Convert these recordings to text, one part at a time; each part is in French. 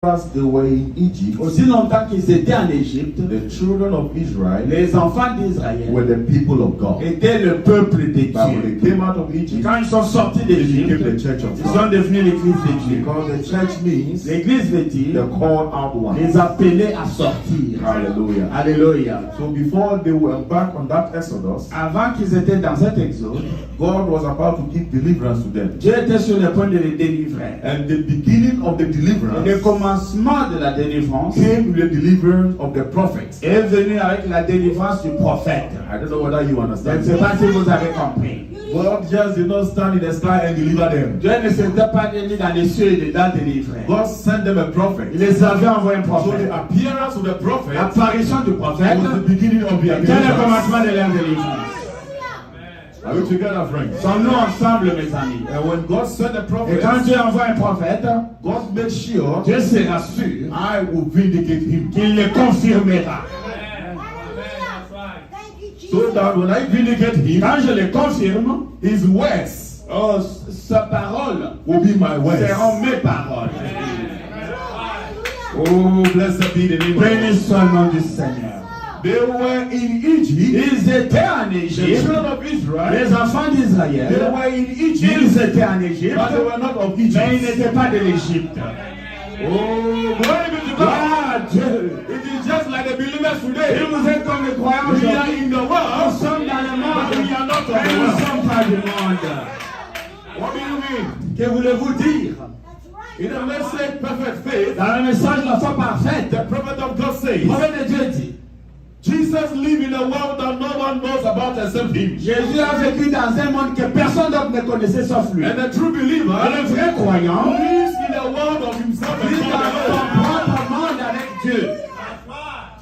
As they were in Egypt, aussi longtemps qu'ils étaient en Égypte, the children of Israel les enfants d'Israël were the people of God. étaient le peuple de But when Dieu. they came out of Egypt, Quand ils sont sortis they d'Égypte, became the church of ils sont God. devenus l'église de Dieu. Because the church means L'église veut dire the called out ones. les appeler à sortir. Hallelujah. Alléluia. So before they were back on that Exodus, Avant qu'ils étaient dans cet exode, God was about to give deliverance to them. Dieu était sur le point de les délivrer. And the beginning of the Et le deliverance commencement de la délivrance came with the deliverance of the prophets. est venu avec la délivrance du prophète. I don't know whether you Je ne understand. sais pas si vous avez compris. God just did not stand in the sky and deliver them. Dieu ne s'était pas mis dans les cieux et les délivrer. God sent them a prophet. Il les avait envoyé un So prophète. the appearance of the prophet L'apparition du prophète was the beginning of the était le deliverance. commencement de leur délivrance. Are we together, friends? Sommes-nous ensemble, mes amis? And when God sent a Et prophet, quand Dieu envoie un prophète, God made sure Dieu sera sûr I will vindicate him. qu'il le confirmera. So that when I vindicate him, Quand je le confirme, his words oh, sa parole will be my words. seront mes paroles. Oh, blessed be the name of Béni God. soit le nom du Seigneur. They were in Egypt. Ils étaient en The Égypte. children of Israel, Les enfants they d'Israël, were in ils Egypt, étaient en Égypte, but they were not of mais ils Egypt. n'étaient pas de l'Égypte. Oh, glory be to God. Gloire à Dieu. It is just like the believers Et today. vous êtes comme les croyants We are aujourd'hui. in the Nous world, sommes dans le monde, but we are not of mais the nous ne world. sommes pas du monde. What do you mean? Que voulez-vous dire? In the message perfect faith, Dans le message de la foi parfaite, the prophet of God le says, prophète de Dieu dit, Jesus lived in a world that no one knows about except him. Jésus a vécu dans un monde que personne d'autre ne connaissait sauf lui. Et And the true believer le vrai croyant lives in a world of himself and vit dans God son alone. propre monde avec Dieu.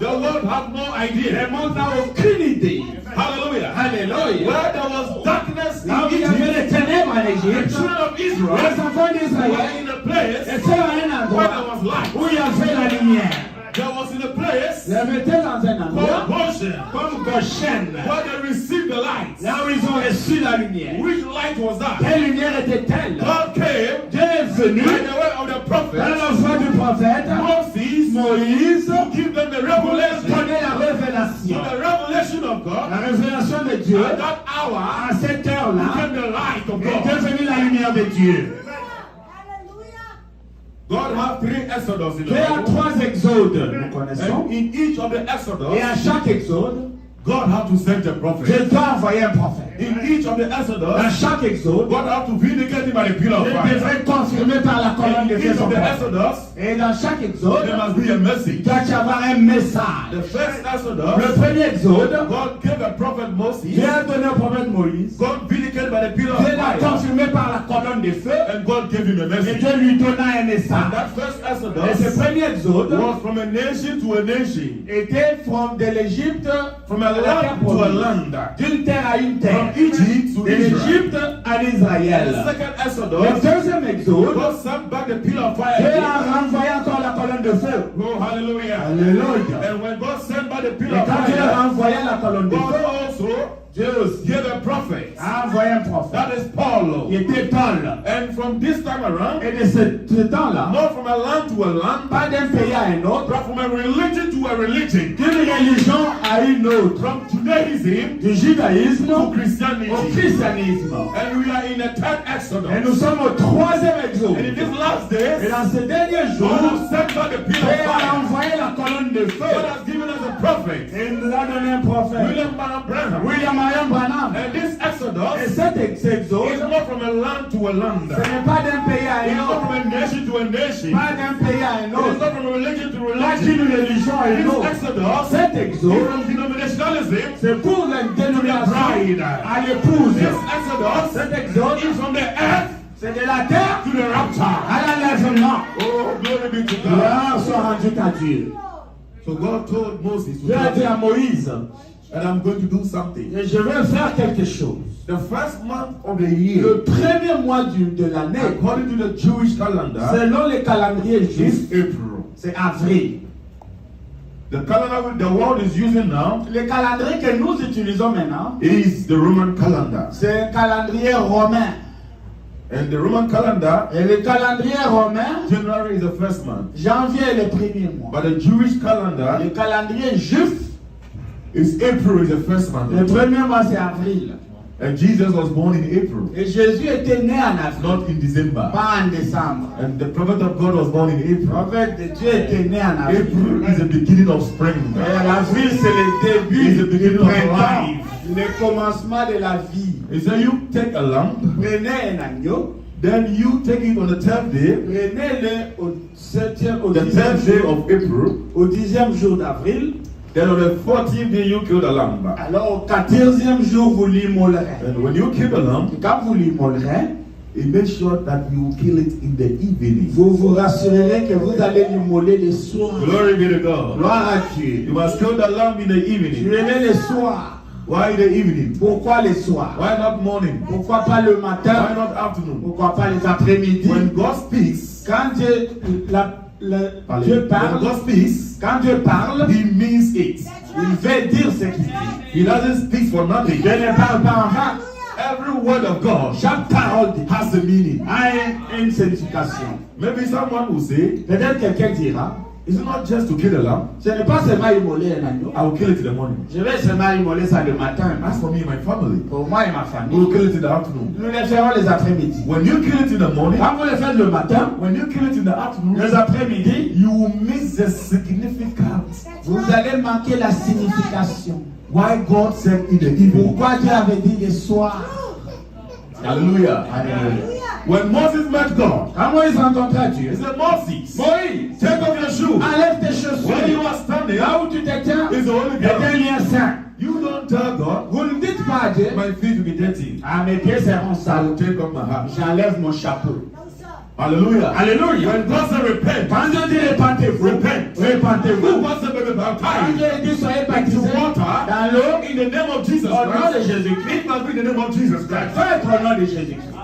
The world has no idea. Le monde n'a aucune idée. Hallelujah. Alléluia. Where there was darkness Là où in il y avait Egypt, les ténèbres en the Égypte, children of les Israel enfants were d'Israël in a place étaient à un where there endroit was light. où il y avait la lumière. There was in a place Ils étaient dans un called endroit Goshen, comme Goshen, where they received the light. là où ils ont reçu la lumière. Which light was that? Quelle lumière était-elle? God came Dieu est venu by the way of the dans prophet la voix du prophète Moses Moïse to give them the pour revelation. donner la So révélation. the revelation of God La révélation de Dieu, at that hour à cette heure-là, became the light of est God. devenue la lumière de Dieu. God has three exodus in the Dieu a Bible. trois exodes, nous connaissons. And in each of the Et à exodus, chaque exode, God had to send a prophet. Dieu doit envoyer un prophète. In each of the Dans exodus, chaque exode, God had to vindicate him by the pillar of Dieu fire. devrait confirmer par la colonne de In feu each son of the prophète. exodus, Et dans chaque exode, there must be a il message. doit y avoir un message. The first Le exodus, premier exode, God gave a prophet Moses. Dieu a donné au prophète Moïse. God vindicated by the pillar of Dieu l'a fire. confirmé par la colonne de feu. And God gave him a Et message. Dieu lui donna un And message. that first Et ce exodus premier exode was from a nation to a nation. était de l'Égypte From a à la terre land to a promise. land. D'une terre à une terre. From Egypt to De Israel. l'Égypte à The l'Israël. second Le exodus, deuxième exode, God sent back the pillar of fire Dieu again. a renvoyé encore la colonne de feu. Oh, hallelujah. Alléluia. And when God sent back the Et pillar of quand Dieu a fire, renvoyé la colonne de God feu, also Dieu aussi gave a prophet. a envoyé un prophète. That is Paul. Il était Paul. And from this time around, Et de ce temps-là, not from a land to a land, pas d'un pays à un autre, but from a religion to a religion. d'une religion à une autre, From Judaism du judaïsme to au Christianity. christianisme. And we are in a third Et exodus. nous sommes au troisième exode. And in these last Et days, dans ces derniers God jours, has sent back the pillar Dieu of a fire. envoyé la colonne de feu. God has given us a prophet, Et il nous a donné un prophète. William Branham. William Marion Branham. And this Et exodus cet exode, is not from a land to a land. ce n'est pas d'un pays à It is un not autre. from a nation to a nation. Pas d'un pays à un It is autre. not from a religion to Pas religion. d'une religion à une This autre. exodus Cet is exode, from denominationalism. c'est pour la dénomination bride. à l'épouse. This exodus Cet exode, is from the earth c'est de la terre to the rapture. à l'enlèvement. Oh, glory be to God. Gloire soit rendue à Dieu. So God told Moses to Dieu a dit tell à him, Moïse, and I'm going to do something. et je vais faire quelque chose. The first month of the year, Le premier mois de l'année, according to the Jewish calendar, selon les calendriers juifs, is April. c'est avril. The calendar the world is using now Le calendrier que nous utilisons maintenant, is the Roman calendar. c'est un calendrier romain. And the Roman calendar, Et le calendrier romain, January is the first month. janvier est le premier mois. But the Jewish calendar Le calendrier juif, is April is the first month. le premier mois c'est avril. And Jesus was born in April, Et Jésus était né en avril, not in December. pas en décembre. And the prophet of God was born in Le April. prophète de Dieu était né en avril. April is the beginning of spring. Et l'avril c'est le It's début the du beginning of printemps, life. le commencement de la vie. He said, you take a lamb, Prenez un agneau, then you take it on the 10th day, prenez-le au 7e, au the 10th 10e day jour, of April. au 10e jour d'avril. Then on the 14th day you kill the lamb. Alors au 14e jour vous l'immolerez. And when you kill the lamb, Et quand vous l'immolerez, he made sure that you will kill it in the evening. vous vous rassurerez que vous allez l'immoler le soir. Glory be to God. Gloire à Dieu. You must kill the lamb in the evening. Tuez-le le soir. Why the evening? Pourquoi le soir? Why not morning? Pourquoi pas le Why matin? not afternoon? Pourquoi pas les après-midi? When God speaks, Quand Dieu, Dieu when parle, God speaks, quand Dieu parle, He means it. il veut dire ce qu'il dit. He doesn't speak for nothing. Dieu ne parle pas en vain. Every word of God Chaque parole de Dieu has a meaning. a une signification. Maybe someone will say, Peut-être quelqu'un dira, it's not just to kill a lamb. ce n'est pas seulement immoler un agneau. I will kill it in the morning. Je vais seulement immoler ça le matin. As for me and my family, Pour moi et ma we famille, will kill it in the afternoon. nous les ferons les après-midi. When you kill it in the morning, Quand vous le faites le matin, when you kill it in the afternoon, les après-midi, you will miss the significance. vous allez manquer la signification. Why God said in the evening. Pourquoi Dieu avait dit le soir? Hallelujah. Alléluia. When Moses met God, Quand Moïse rencontra he Dieu, said, Moses, Moïse, take off your shoes. enlève tes Where you chaussures. are standing, Là où tu te tiens, is the Holy est un ground. lien saint. You don't tell God, Vous ne dites pas à Dieu, my feet will be dirty. ah, mes pieds seront I sales. will take off my hat. J'enlève mon chapeau. Hallelujah. Alléluia. When God said repent, Quand Dieu dit répentez-vous, repent. When répentez-vous. God said be Quand baptized Dieu dit soyez into baptisés water, dans l'eau, in the name of Jesus au nom de Christ, Jésus-Christ, it must be in the name of Jesus ça Christ. doit être au nom de Jésus-Christ.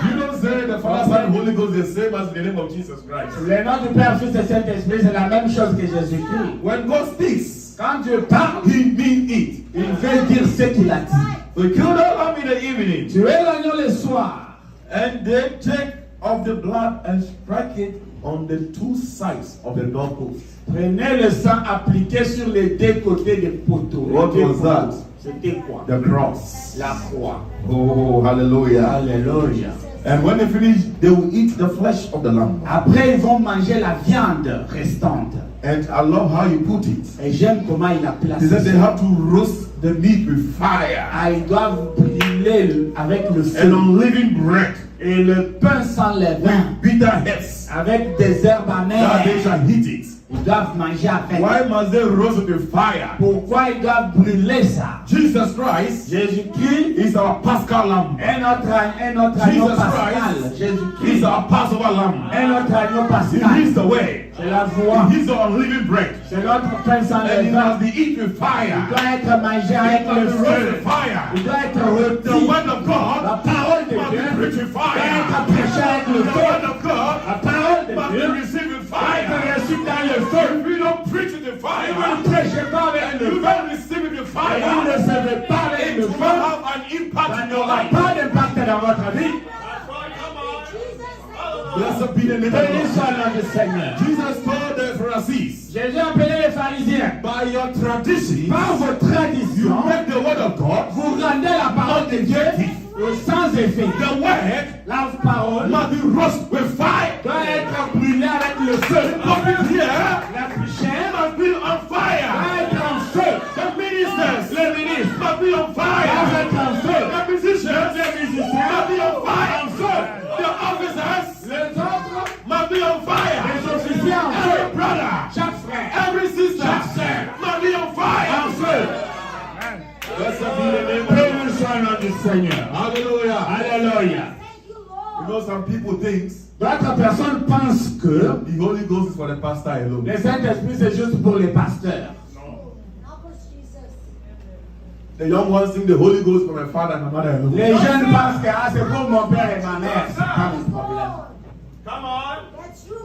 You don't say the Father, Son, and Holy Ghost the same as in the name of Jesus Christ. Le nom du Père, Fils et Saint-Esprit, c'est la même chose que Jésus-Christ. When God speaks, Quand Dieu parle, He means it. il veut dire ce qu'il a dit. We kill the lamb in the evening, Tuez l'agneau le soir. and they take of the blood and strike it on the two sides of the doorpost. Prenez le sang appliqué sur les deux côtés des poteaux. What Les deux was that? poteaux. C'était quoi? The cross. La croix. Oh, hallelujah. Alléluia. And when they finish, they will eat the flesh of the lamb. Après, ils vont manger la viande restante. And I love how you put it. Et j'aime comment il a He placé said they ça. have to roast the meat with fire Ah, ils doivent brûler avec le and feu. unleavened bread Et le pain sans levain, with bitter herbs avec des herbes that amères. they shall eat it. Ils doivent manger avec. Why must they roast it with fire? Pourquoi ils doivent brûler ça? Jesus Christ Jésus-Christ is our Paschal lamb. est notre agneau Jesus pascal. Christ Jésus-Christ is our Passover lamb. est notre agneau He pascal. is the way. C'est la voie. He is the unleavened bread. C'est notre pain sans And it levain. must be eaten with Il fire. doit être mangé avec It le must be roasted feu. with fire. Il doit être The rôti. word of La God parole de must be Dieu preached with doit être fire. prêchée avec le The feu. word of God La parole de must be Dieu received with doit être fire. reçue dans le feu. If we don't preach it with Si vous fire, ne prêchez pas avec and le you feu, don't receive it with et vous ne fire, recevez pas avec it le will feu, have an impact ça in your n'aura life. pas d'impact dans votre vie. Blessed be the name of Béni God. soit le nom du Seigneur. Jesus told the Pharisees, Jésus a appelé les pharisiens. by your tradition, Par vos you traditions, make the word of God, vous rendez la parole de Dieu sans effet. the word La parole must be roasted with fire. doit être brûlée avec le feu. The pulpit here La chair must be on doit fire. être en feu. The ministers Les ministres must be on doivent fire. être en feu. The musicians Les musiciens must be on fire. en feu. The officers Les autres, must be on les fire. officiers en Every feu. brother, Chaque frère every sister Chaque sœur. must be on en fire. feu. Blessed be the name of God. Béni soit le nom du Seigneur. Hallelujah. Alléluia. You know, some people think D'autres personnes pensent que the Holy Ghost is for the pastor alone. le Saint-Esprit c'est juste pour les pasteurs. The young ones think the Holy Ghost for my father and my mother alone. Les jeunes pensent que ah, c'est pour mon père et ma mère. C'est pas mon problème.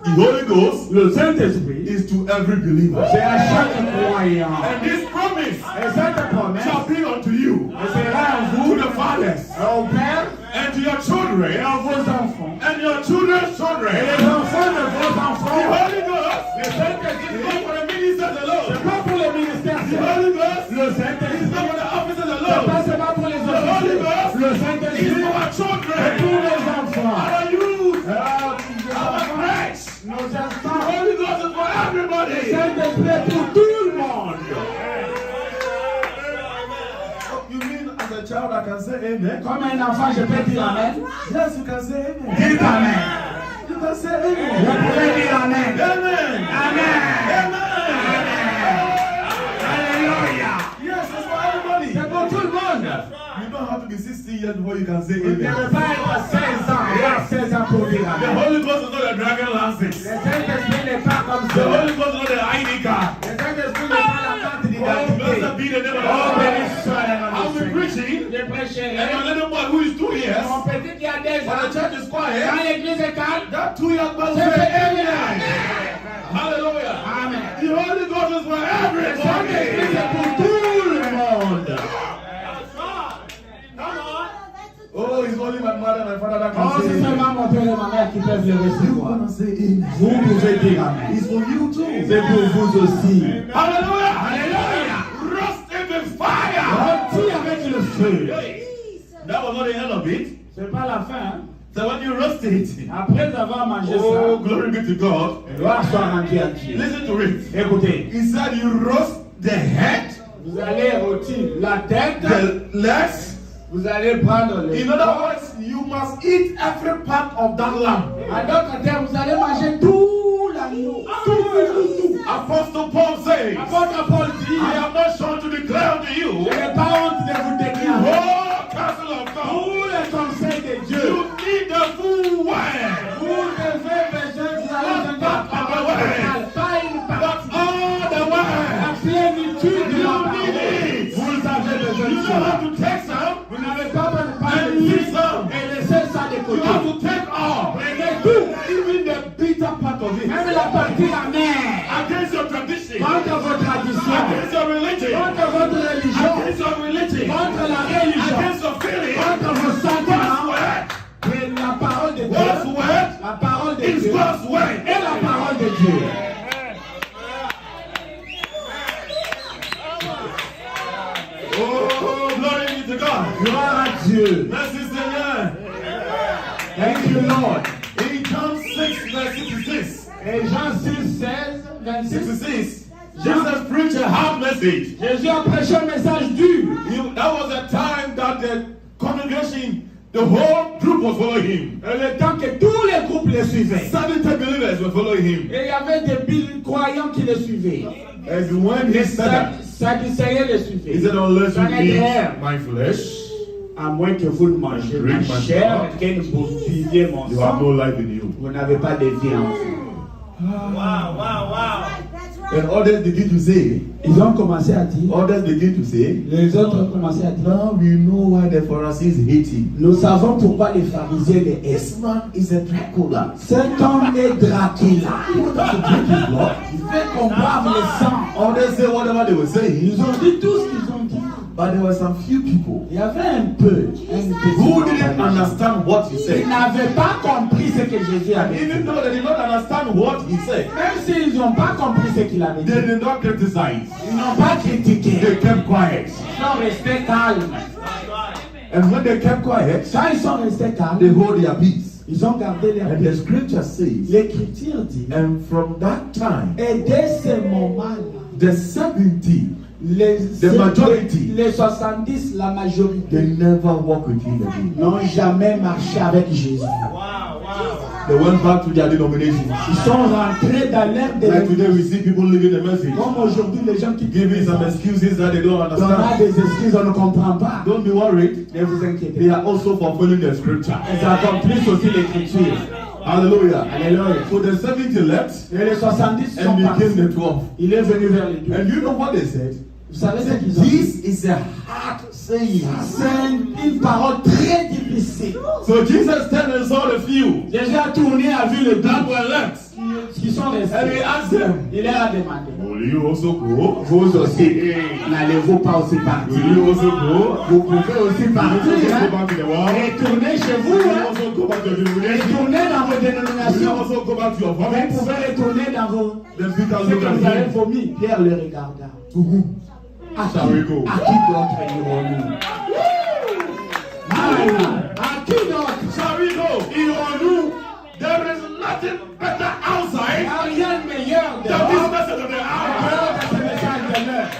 The Holy Ghost Le Saint-Esprit, is to every believer. c'est à chaque croyant. And this promise Et cette promesse shall be unto you, sera en to vous, the fathers, au Père and to your children et en vos enfants, and your children's et children. les enfants de vos The enfants. Holy Ghost Le Saint-Esprit, is not for the ministers c'est alone. pas pour les ministères The seuls. Holy Ghost Le is Saint-Esprit, not for the officers c'est alone. pas seulement pour les The Holy officiers. Ghost Le is Saint-Esprit, for our c'est children, pour les enfants. our youth, Nos our enfants, friends. nos The enfants. Holy Ghost is for Le everybody. Saint-Esprit est pour tout le monde. You mean as a child I can say amen? Comme un enfant, je peux dire Amen. Yes, you can say amen. Dites Amen. You can say Je amen. pourrais dire Amen. Amen. Amen. Amen. Alléluia. Yes, it's for everybody. C'est pour tout le monde. You don't have to be 60 years before you can say Vous ne devez amen. pas être 16 ans. Il y a 16 ans pour dire The Amen. Holy Ghost is not a dragon Le lances. Saint-Esprit n'est pas comme The ça. Holy Ghost is not an ID card. Le Saint-Esprit n'est pas la carte Oh, d'identité. blessed be the name of the Oh, béni Lord. soit le nom I'll du be Seigneur. preaching, Je prêcherai. and my little boy who is 2 years, Mon petit qui a 2 when the ans, church is quiet, quand l'église est calme, that 2-year-old man will c'est say Amen. amen. Hallelujah. Amen. The Holy Ghost is for Le Saint-Esprit c'est everybody. pour tout le monde. Oh, it's only my mother and my father that Oh, can c'est say amen. seulement mon père et ma mère qui peuvent le You recevoir. gonna say amen. Vous pouvez dire Amen. It's for you too. C'est pour vous aussi. Hallelujah. Alléluia. Roast in the fire. Rôti avec le feu. That was not the end of it. C'est pas la fin. Hein? So when you roast it, Après avoir mangé oh, ça, glory be to God. gloire soit rendue à Dieu. Listen to it. Écoutez, He said you roast the head, vous allez rôtir la tête, the legs. vous allez prendre les In other words, you must eat every part of that lamb. En d'autres termes, vous allez manger tout l'agneau. Tout. Apostle Paul says, Apôtre Paul dit, I am not sure to declare unto je you n'ai pas honte de vous the déclarer whole counsel of God. tous les conseils de Dieu. You need the full wine, Vous devez besoin, vous allez besoin de la parole totale, pas une but partie. all the wine. La plénitude de la You parole. need it. Vous avez besoin You de don't cela. have to take some. Vous n'avez pas besoin de parler And de leave Dieu some. et laisser ça de You côté. have to take all. Prenez tout, Even the bitter part of it. même la partie amère, Against your tradition. contre vos traditions, Against your religion. contre votre religion, Against your religion. contre la religion, Against your feeling. contre vos sentiments. God's Mais la parole de word. God's Dieu, word la parole de is Dieu God's word. et la parole de Dieu. Oh, glory be to God. Gloire à Dieu. Merci Seigneur. Thank you, Lord. In John 6, verse 66. Et Jean 6, 16, 26. 66. Jesus preached a hard message. Jésus a prêché un message dur. That was a time that the congregation, the whole group was following him. Et le temps que tous les groupes le suivaient. 70 believers were following him. Et il y avait des croyants qui le suivaient. And when he Les said that, Sadducéens le he suivaient. said, unless you eat Sanhédrin, my flesh, à moins que vous ne mangez ma Drink my chair, blood. que vous buviez mon you have no sang, life in you. vous n'avez pas de vie en vous. And others begin to say, Ils ont commencé à dire, others begin to say, les autres ont commencé à dire, now we know why the Pharisees hate him. nous savons pourquoi les pharisiens les haïssent. This man is a Dracula. Cet homme est Dracula. He wants us to drink his blood. Il fait qu'on boive le sang. Others say whatever they were saying. Ils ont dit tout ce qu'ils ont dit. But there were some few people Il y avait un peu, who didn't understand what he Ils said. n'avaient pas compris ce que Jésus avait dit. Even though they did not understand what he said, Même s'ils n'ont pas compris ce qu'il avait dit, they did not criticize. ils n'ont pas critiqué. They kept quiet. Ils sont restés calmes. And when they kept quiet, Quand ils sont restés they calmes, hold their peace. ils ont gardé leur And the paix. scripture says, L'Écriture dit, and from that time, et dès ce moment-là, the 70, les majority. 70, la majorité, they never walk with him again. n'ont jamais marché avec Jésus. They went back to their denomination. Ils sont rentrés dans l'ère de Like today, l'Église. we see people living the message, Comme aujourd'hui, les gens qui giving some excuses that they don't on a understand. des excuses, on ne comprend pas. Don't be worried. Ne vous inquiétez They pas. are also fulfilling the scripture. Ils accomplissent aussi l'Écriture. Hallelujah. Alléluia. So the 70 left Et les 70 sont and became partis. the 12. Il est venu vers les 12. And you know what they said? Vous savez ce qu'ils ont dit? This is a hard saying. C'est une parole très difficile. So Jesus turned and saw the few Jésus a tourné, a vu les that deux were left. qui qui sont And he restés. asked them, Il leur a demandé, will you also go? vous aussi, n'allez-vous pas aussi partir? Will you also go? Vous pouvez aussi Will you partir, also go hein? back to the world? Retournez chez vous, Will you hein? also go back to the denomination? Retournez dans vos Will you dénominations. also go back to your Vous vomit? pouvez retourner dans vos... Then Peter Ce que looked vous at avez him. vomi. Pierre le regarda. To whom? À Shall we go? qui d'autre irons-nous? À qui d'autre Shall we go? irons-nous? There is nothing better outside Il n'y a rien de meilleur than dehors this message of the hour. que ce message de l'heure.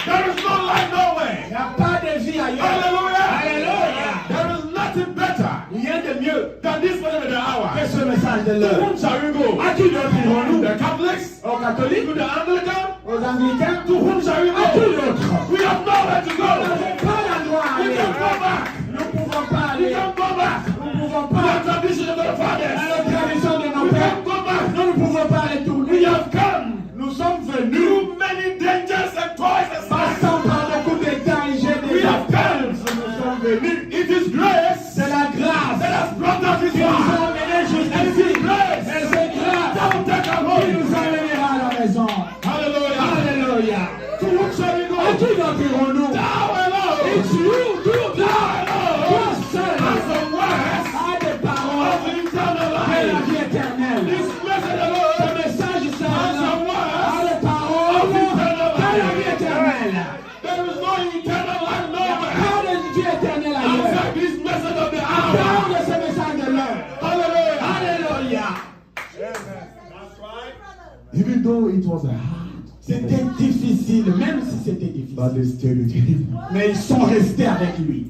There is no life Il nowhere. n'y a pas de vie ailleurs. Hallelujah. Alléluia. There is nothing better Rien de mieux than this message of the hour. que ce message de To l'heure. whom shall we go? À qui d'autre irons-nous? The Catholics? Aux catholiques? To the Anglican? Aux anglicains? To whom shall we À qui go? d'autre? We have nowhere to Nous go. n'avons pas l'endroit à We aller. can go back. Nous ne pouvons pas We aller. can go back. Nous ne pouvons To the pas. tradition of the À fathers. la tradition de nos We pères. can go back. Nous ne pouvons pas retourner. We have come Nous sommes venus. through many dangers and toils and Passant signs. par beaucoup de dangers, We des have come. Nous sommes venus. It is grace C'est la grâce that has brought us this qui nous a far. amenés And it jusqu'ici. is grace Et c'est grâce that will take us qui home. nous amènera à la maison. Hallelujah. Alléluia. To whom shall we À go? qui d'autre irons-nous? Thou alone. It's you, tout Thou toi alone. seul. As the words À des paroles of eternal de la life. vie éternelle. This message Ce alone. message As seul. the À words. des paroles de la vie éternelle. There is no eternal life nowhere. Pas de vie éternelle ailleurs. Outside this message of the Dehors hour. de ce message de l'heure. Hallelujah. Alléluia. Even though it was a hard, C'était difficile, même si c'était difficile. but they stayed with him. Mais ils sont restés avec lui.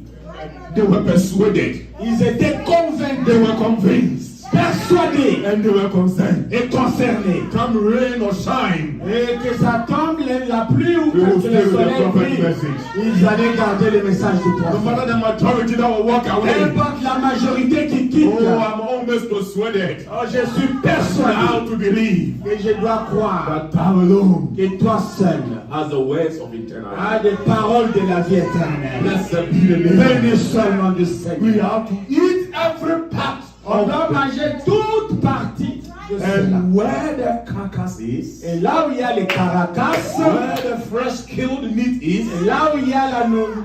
They were persuaded. Ils étaient convaincus, They were convinced. persuadés And they were concerned. et concernés. Come rain or shine. Et que ça tombe la pluie ou They will que stay le with the soleil prophet brille, message. ils allaient garder le message du No prophète. matter the majority that will walk Peu away. importe la majorité qui quitte, Oh, I'm almost persuaded. oh, je suis How persuadé to believe et je dois croire that thou alone que toi seul has the words of eternal as life. des paroles de la vie éternelle. Blessed be the name. Béni soit le nom du We Seigneur. have to eat every part On of doit the manger toute partie de cela. and where the carcass is, Et là où il y a les caracas, where the fresh killed meat is, et là où il y a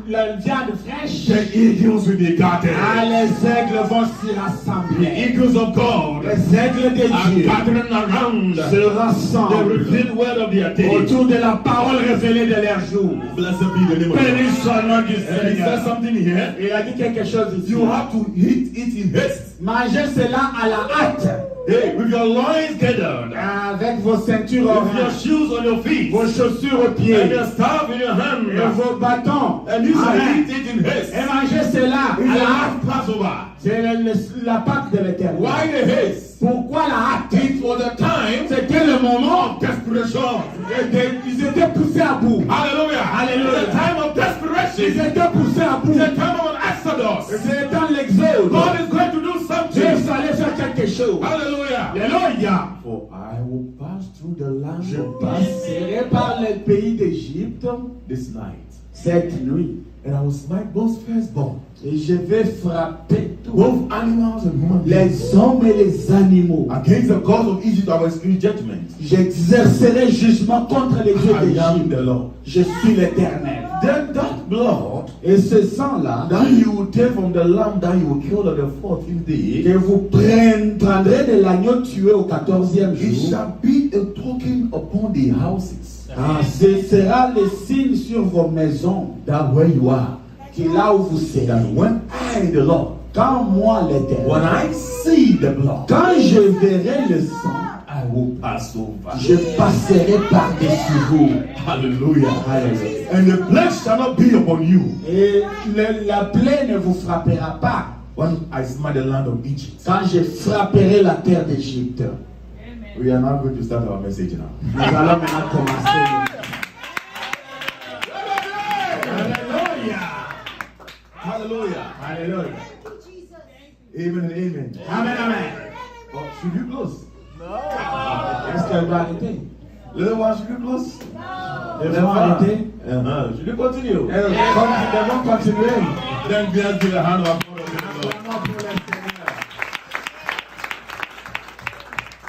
la viande fraîche, the eagles will be gathered. les aigles vont s'y The rassembler. eagles of God Les aigles de are Dieu gathering around se the rassemblent revealed word of their day. autour de la parole révélée de leur jour. Blessed be the name of Béni God. soit le nom du And he says Seigneur. something here. Il a dit quelque chose ici. You have to eat it in haste. Mangez cela à la hâte, Hey, with your loins gathered, avec vos ceintures with your oranges, shoes on your feet, vos chaussures aux and pieds, your staff in your hand. et vos bâtons. And you shall Amen. eat it in haste. Et mangez cela It's à a la hâte. half Passover. C'est la Pâque de l'éternel. Why the haste? Pourquoi la hâte? It was the time C'était le moment of desperation. ils étaient poussés à bout. Hallelujah. Hallelujah. It's a time of Ils desperation. étaient poussés à bout. It's a time of an exodus. C'est dans l'exode. God is going to do Dieu something. allait faire quelque chose. Hallelujah. Alléluia. For I will pass through the land Je of passerai par le pays d'Égypte this night, cette nuit. and I will smite both firstborn, Et je vais frapper tous both animals and human beings. les hommes et les animaux. Against the gods of Egypt, I will execute judgment. J'exercerai jugement contre les dieux I am d'Égypte. the Lord. Je suis l'Éternel. Then that blood Et ce sang-là, that you will take from the lamb that you will kill on the 14th day, que vous prendrez de l'agneau tué au 14e it jour, shall be a token upon the houses ce sera le signe sur vos maisons, that where you are, qui est là où vous serez. that when I, the Lord, Quand moi, when l'Éternel, I see the blood, quand je verrai le sang, I will pass over. je passerai par-dessus vous. Hallelujah. Hallelujah. And the plague shall not be upon you Et la plaie ne vous frappera pas when I smite the land of Egypt. quand je frapperai la terre d'Égypte. We are now going to start our message now. Nous allons maintenant commencer. Alléluia. Hallelujah. Alléluia. Amen and amen. Amen, amen. Oh, should you close? Est-ce qu'elle va arrêter? Little one, should you close? Elles vont arrêter? Should you continue? Elles vont continuer. Then let's give a hand of applause to the Lord. Vraiment pour le Seigneur.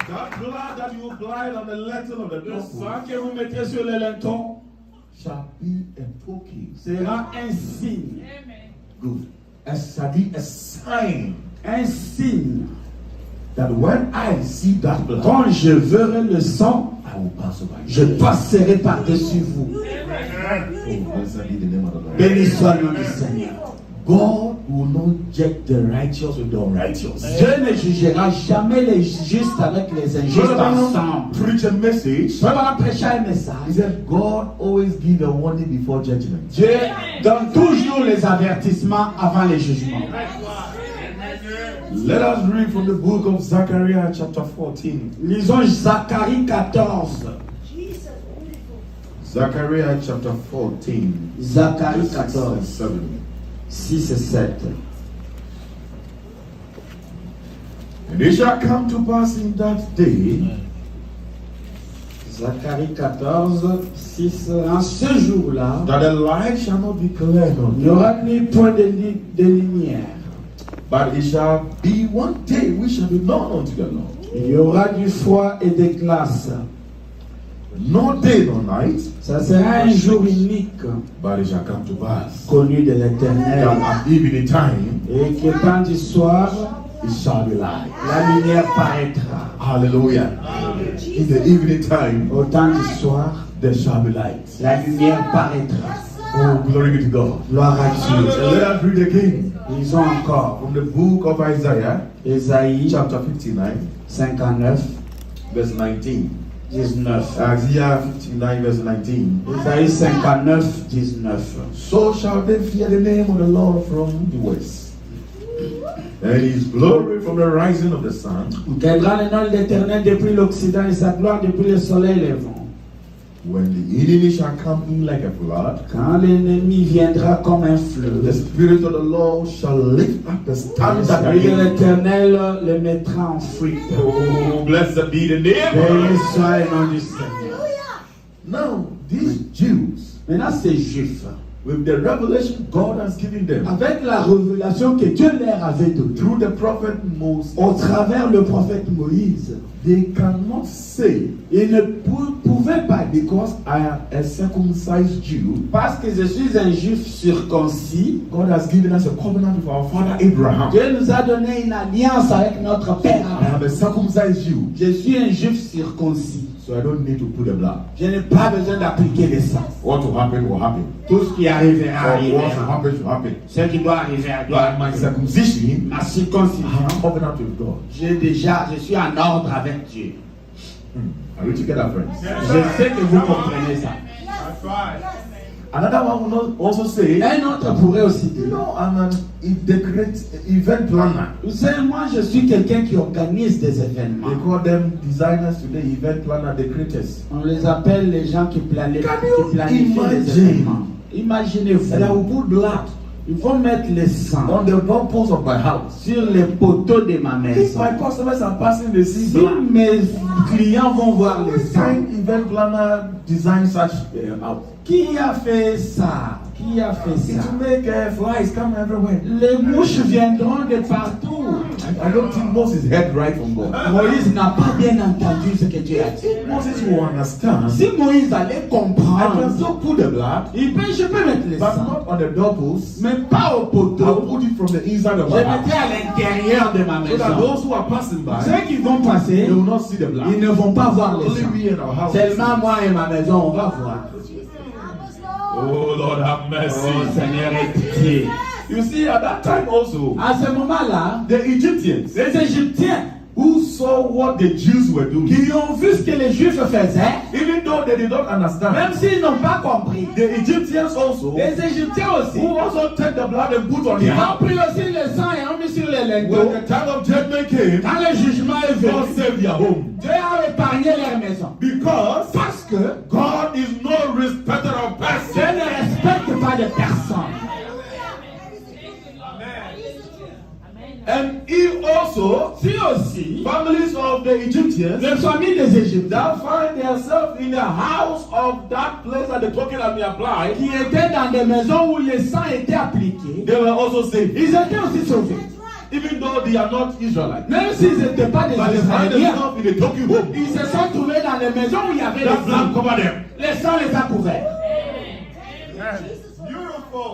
That blood you apply on the letter of the Le sang doorpost que vous mettrez sur le linteau shall be a token. sera un signe. Good. Shall be a sign Un signe. that when I see that blood, Quand je verrai le sang, I will pass over you. je passerai par-dessus vous. Oh, blessed be the name of the Lord. Béni soit le nom du Seigneur. God will not judge the righteous with the unrighteous. Dieu ne jugera jamais les justes avec les injustes ensemble. Preach a message. Frère Branham prêcha un He message. said, God always give a warning before judgment. Dieu donne toujours les avertissements avant les jugements. Let us read from the book of Zechariah chapter 14. Lisons Zacharie 14. Zechariah chapter 14. Zacharie 6 and 14, 7. 6 et 7. And it shall come to pass in that day Zacharie 14, 6. En ce jour-là, that the light shall not be clear on il n'y you, aura ni point de lumière. but it shall be one day which shall be known unto the Lord. Il y aura du froid et des glaces. No day nor night, Ça sera un jour unique, but it shall come to pass connu de that l'Éternel. at evening time Et que temps du soir, it shall be light. la lumière paraîtra. Hallelujah. In the evening time Au temps du soir, there shall be light. la lumière paraîtra. Oh, glory be to God. Gloire à Dieu. And let us read again Lisons encore from the book of Isaiah, Ésaïe chapter 59, 59, verse 19. 19. Isaiah 59, verse 19. Ésaïe 59, 19. So shall they fear the name of the Lord from the west, and his glory from the rising of the sun. Viendra le nom de l'Éternel depuis l'Occident et sa gloire depuis le soleil levant. When the enemy shall come in like a flood, Quand l'ennemi viendra comme un the fleuve, Spirit of the Lord shall lift up the standard l'Esprit de against them. l'Éternel le mettra en fuite. Oh, blessed be the name. Béni soit le nom du Seigneur. Now, these Jews, Maintenant, ces Juifs, with the revelation God has given them avec la révélation que Dieu leur avait donnée, through the prophet Moses, au travers le prophète Moïse, they cannot say, ils ne pouvaient pas dire, because I am a circumcised Jew, parce que je suis un Juif circoncis, God has given us a covenant with our father Abraham. Dieu nous a donné une alliance avec notre Père I am Abraham. a circumcised Jew, Je suis un Juif circoncis. so I don't need to put the blood. Je n'ai pas besoin d'appliquer le sang. What will happen will happen. Tout ce qui arrivera, What should arrivera. happen should happen. Ce qui doit arriver, doit But my arriver. circumcision, Ma I have circoncision, a covenant with God. je suis en ordre avec Dieu. Are we together, friends? Je sais que vous comprenez ça. Another one will also say, Un autre pourrait aussi you dire, know, I'm an decorate event planner. vous savez, moi je suis quelqu'un qui organise des événements. They call them designers today, event planner, decorators. On les appelle les gens qui planifient Can you les imagine? événements. Imaginez-vous, And I will put blood ils vont mettre le sang on the doorpost of my house. sur les poteaux de ma If maison. my customers are passing, they see Si blood. mes clients vont voir le This sang, kind event planner design such out. qui a fait ça? Qui a fait It ça? will make flies come everywhere. Les mouches viendront de partout. I don't think Moses heard right from God. Moïse n'a pas bien entendu ce que Dieu a dit. If Moses will understand, Si Moïse allait I can comprendre, still put the blood, je peux mettre le but sang, not on the doorpost. mais pas au I'll poteau. put it from the inside of Je my house. mettrai à l'intérieur de ma So that maison. those who are passing by, Ceux qui vont passer, they will not see the blood. ils ne vont pas voir le Only sang. we in our house. Seulement moi et ma maison, on va voir. Oh Lord, have Oh mercy. Seigneur, aie pitié. You see, at that time also, À ce moment-là, the Egyptians les Égyptiens who saw what the Jews were doing, qui ont vu ce que les Juifs faisaient, even though they did not understand, même s'ils n'ont pas compris, the Egyptians also, les Égyptiens aussi, who also take the blood and put on ils their ont house. pris aussi le sang et ont mis sur les When linteaux. the time of judgment came, Quand le jugement est God venu, saved their home. Dieu a épargné leur maison. Because Parce que God is no respecter of Dieu persons. ne respecte pas de personne. And he also, Si aussi, families of the Egyptians, les familles des Égyptiens that find themselves in the house of that place that the token had been applied, qui étaient dans des maisons où le sang était appliqué, they were also saved. ils étaient aussi sauvés. even though they are not Israelites. Même s'ils n'étaient pas des But they find Israéliens, themselves in a talking home. ils se sont trouvés dans les maisons où il y avait That les blood sang. cover them. Les sangs les a couverts.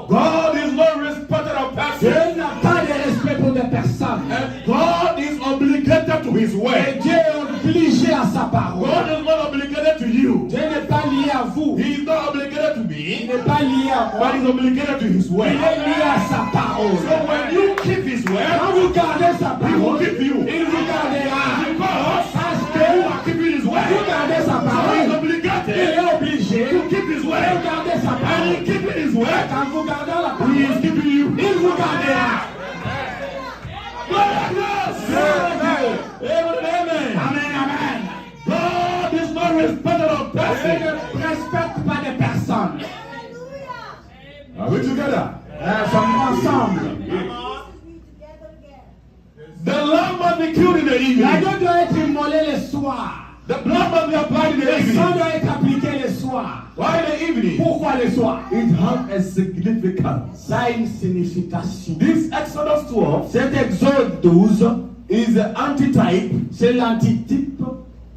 God is not respected of Dieu persons. n'a pas de respect pour des personnes. And God is obligated to his Et word. Dieu est obligé à sa parole. God is not obligated to you. Dieu n'est pas lié à vous. He is not obligated to Il me, n'est pas lié à moi. but he's obligated to his Il word. est lié à sa parole. So when you keep his Quand word, vous gardez sa he will parole, keep you. il vous gardera. Because Parce you que are keeping his vous word. gardez sa So he's parole. Il obligated est obligé to keep his de word. garder sa And parole. in keeping his word, Quand vous gardez la he parole, is keeping you. il vous gardera. Amen. Amen, amen. God is not respected of Dieu persons. ne respecte pas les personnes. Are we together? Elles sont ensemble. The lamb must be killed in the evening. L'agneau doit être immolé le soir. The blood must be applied in the Le sang evening. doit être appliqué le soir. Why in the evening? Pourquoi le soir? It has a significance. Ça a une signification. This Exodus 12 Cet Exode 12, is the antitype. c'est l'antitype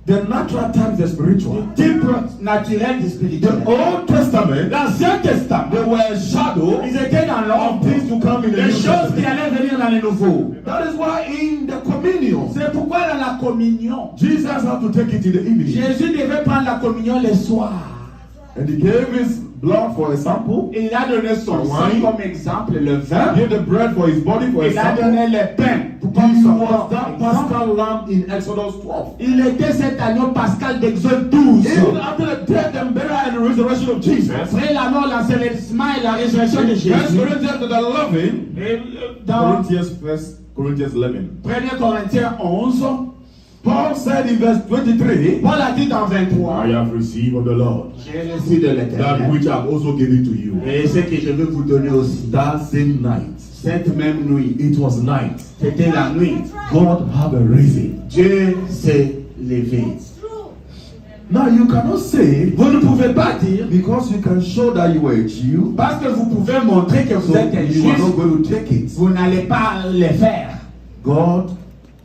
The natural type is the spiritual. du type naturel du The spirituel. Old Testament, L'Ancien Testament, they were a shadow ils étaient dans of l'ombre things to come in the des New choses qui Testament. allaient venir dans les nouveaux. That is why in the communion, C'est pourquoi dans la communion, Jesus had to take it in the evening. Jésus devait prendre la communion le soir. And he gave his blood for example. Il a donné son sang Wine. comme exemple, le vin. He gave the bread for his body for Il a example. donné le pain pour comme He son was corps. that Paschal lamb in Exodus 12. Il était cet agneau pascal d'Exode 12. Even after the death and burial and the resurrection of Jesus, Après la mort, l'ensevelissement et la résurrection de 1 Jésus. Corinthians 11, Et dans 1 Corinthians 11. 1 Corinthiens 11, Paul said in verse 23, Paul a dit dans 23, I have received of the Lord j'ai reçu de that l'Éternel. which I have also given to you. Et ce que je veux vous donner aussi. That same night, Cette même nuit, it was night. c'était la nuit. God have a reason. Dieu s'est levé. Now you cannot say, Vous ne pouvez pas dire, because you can show that you were a Jew, parce que vous pouvez montrer que vous so êtes un you are not juif, going to take it. vous n'allez pas le faire. God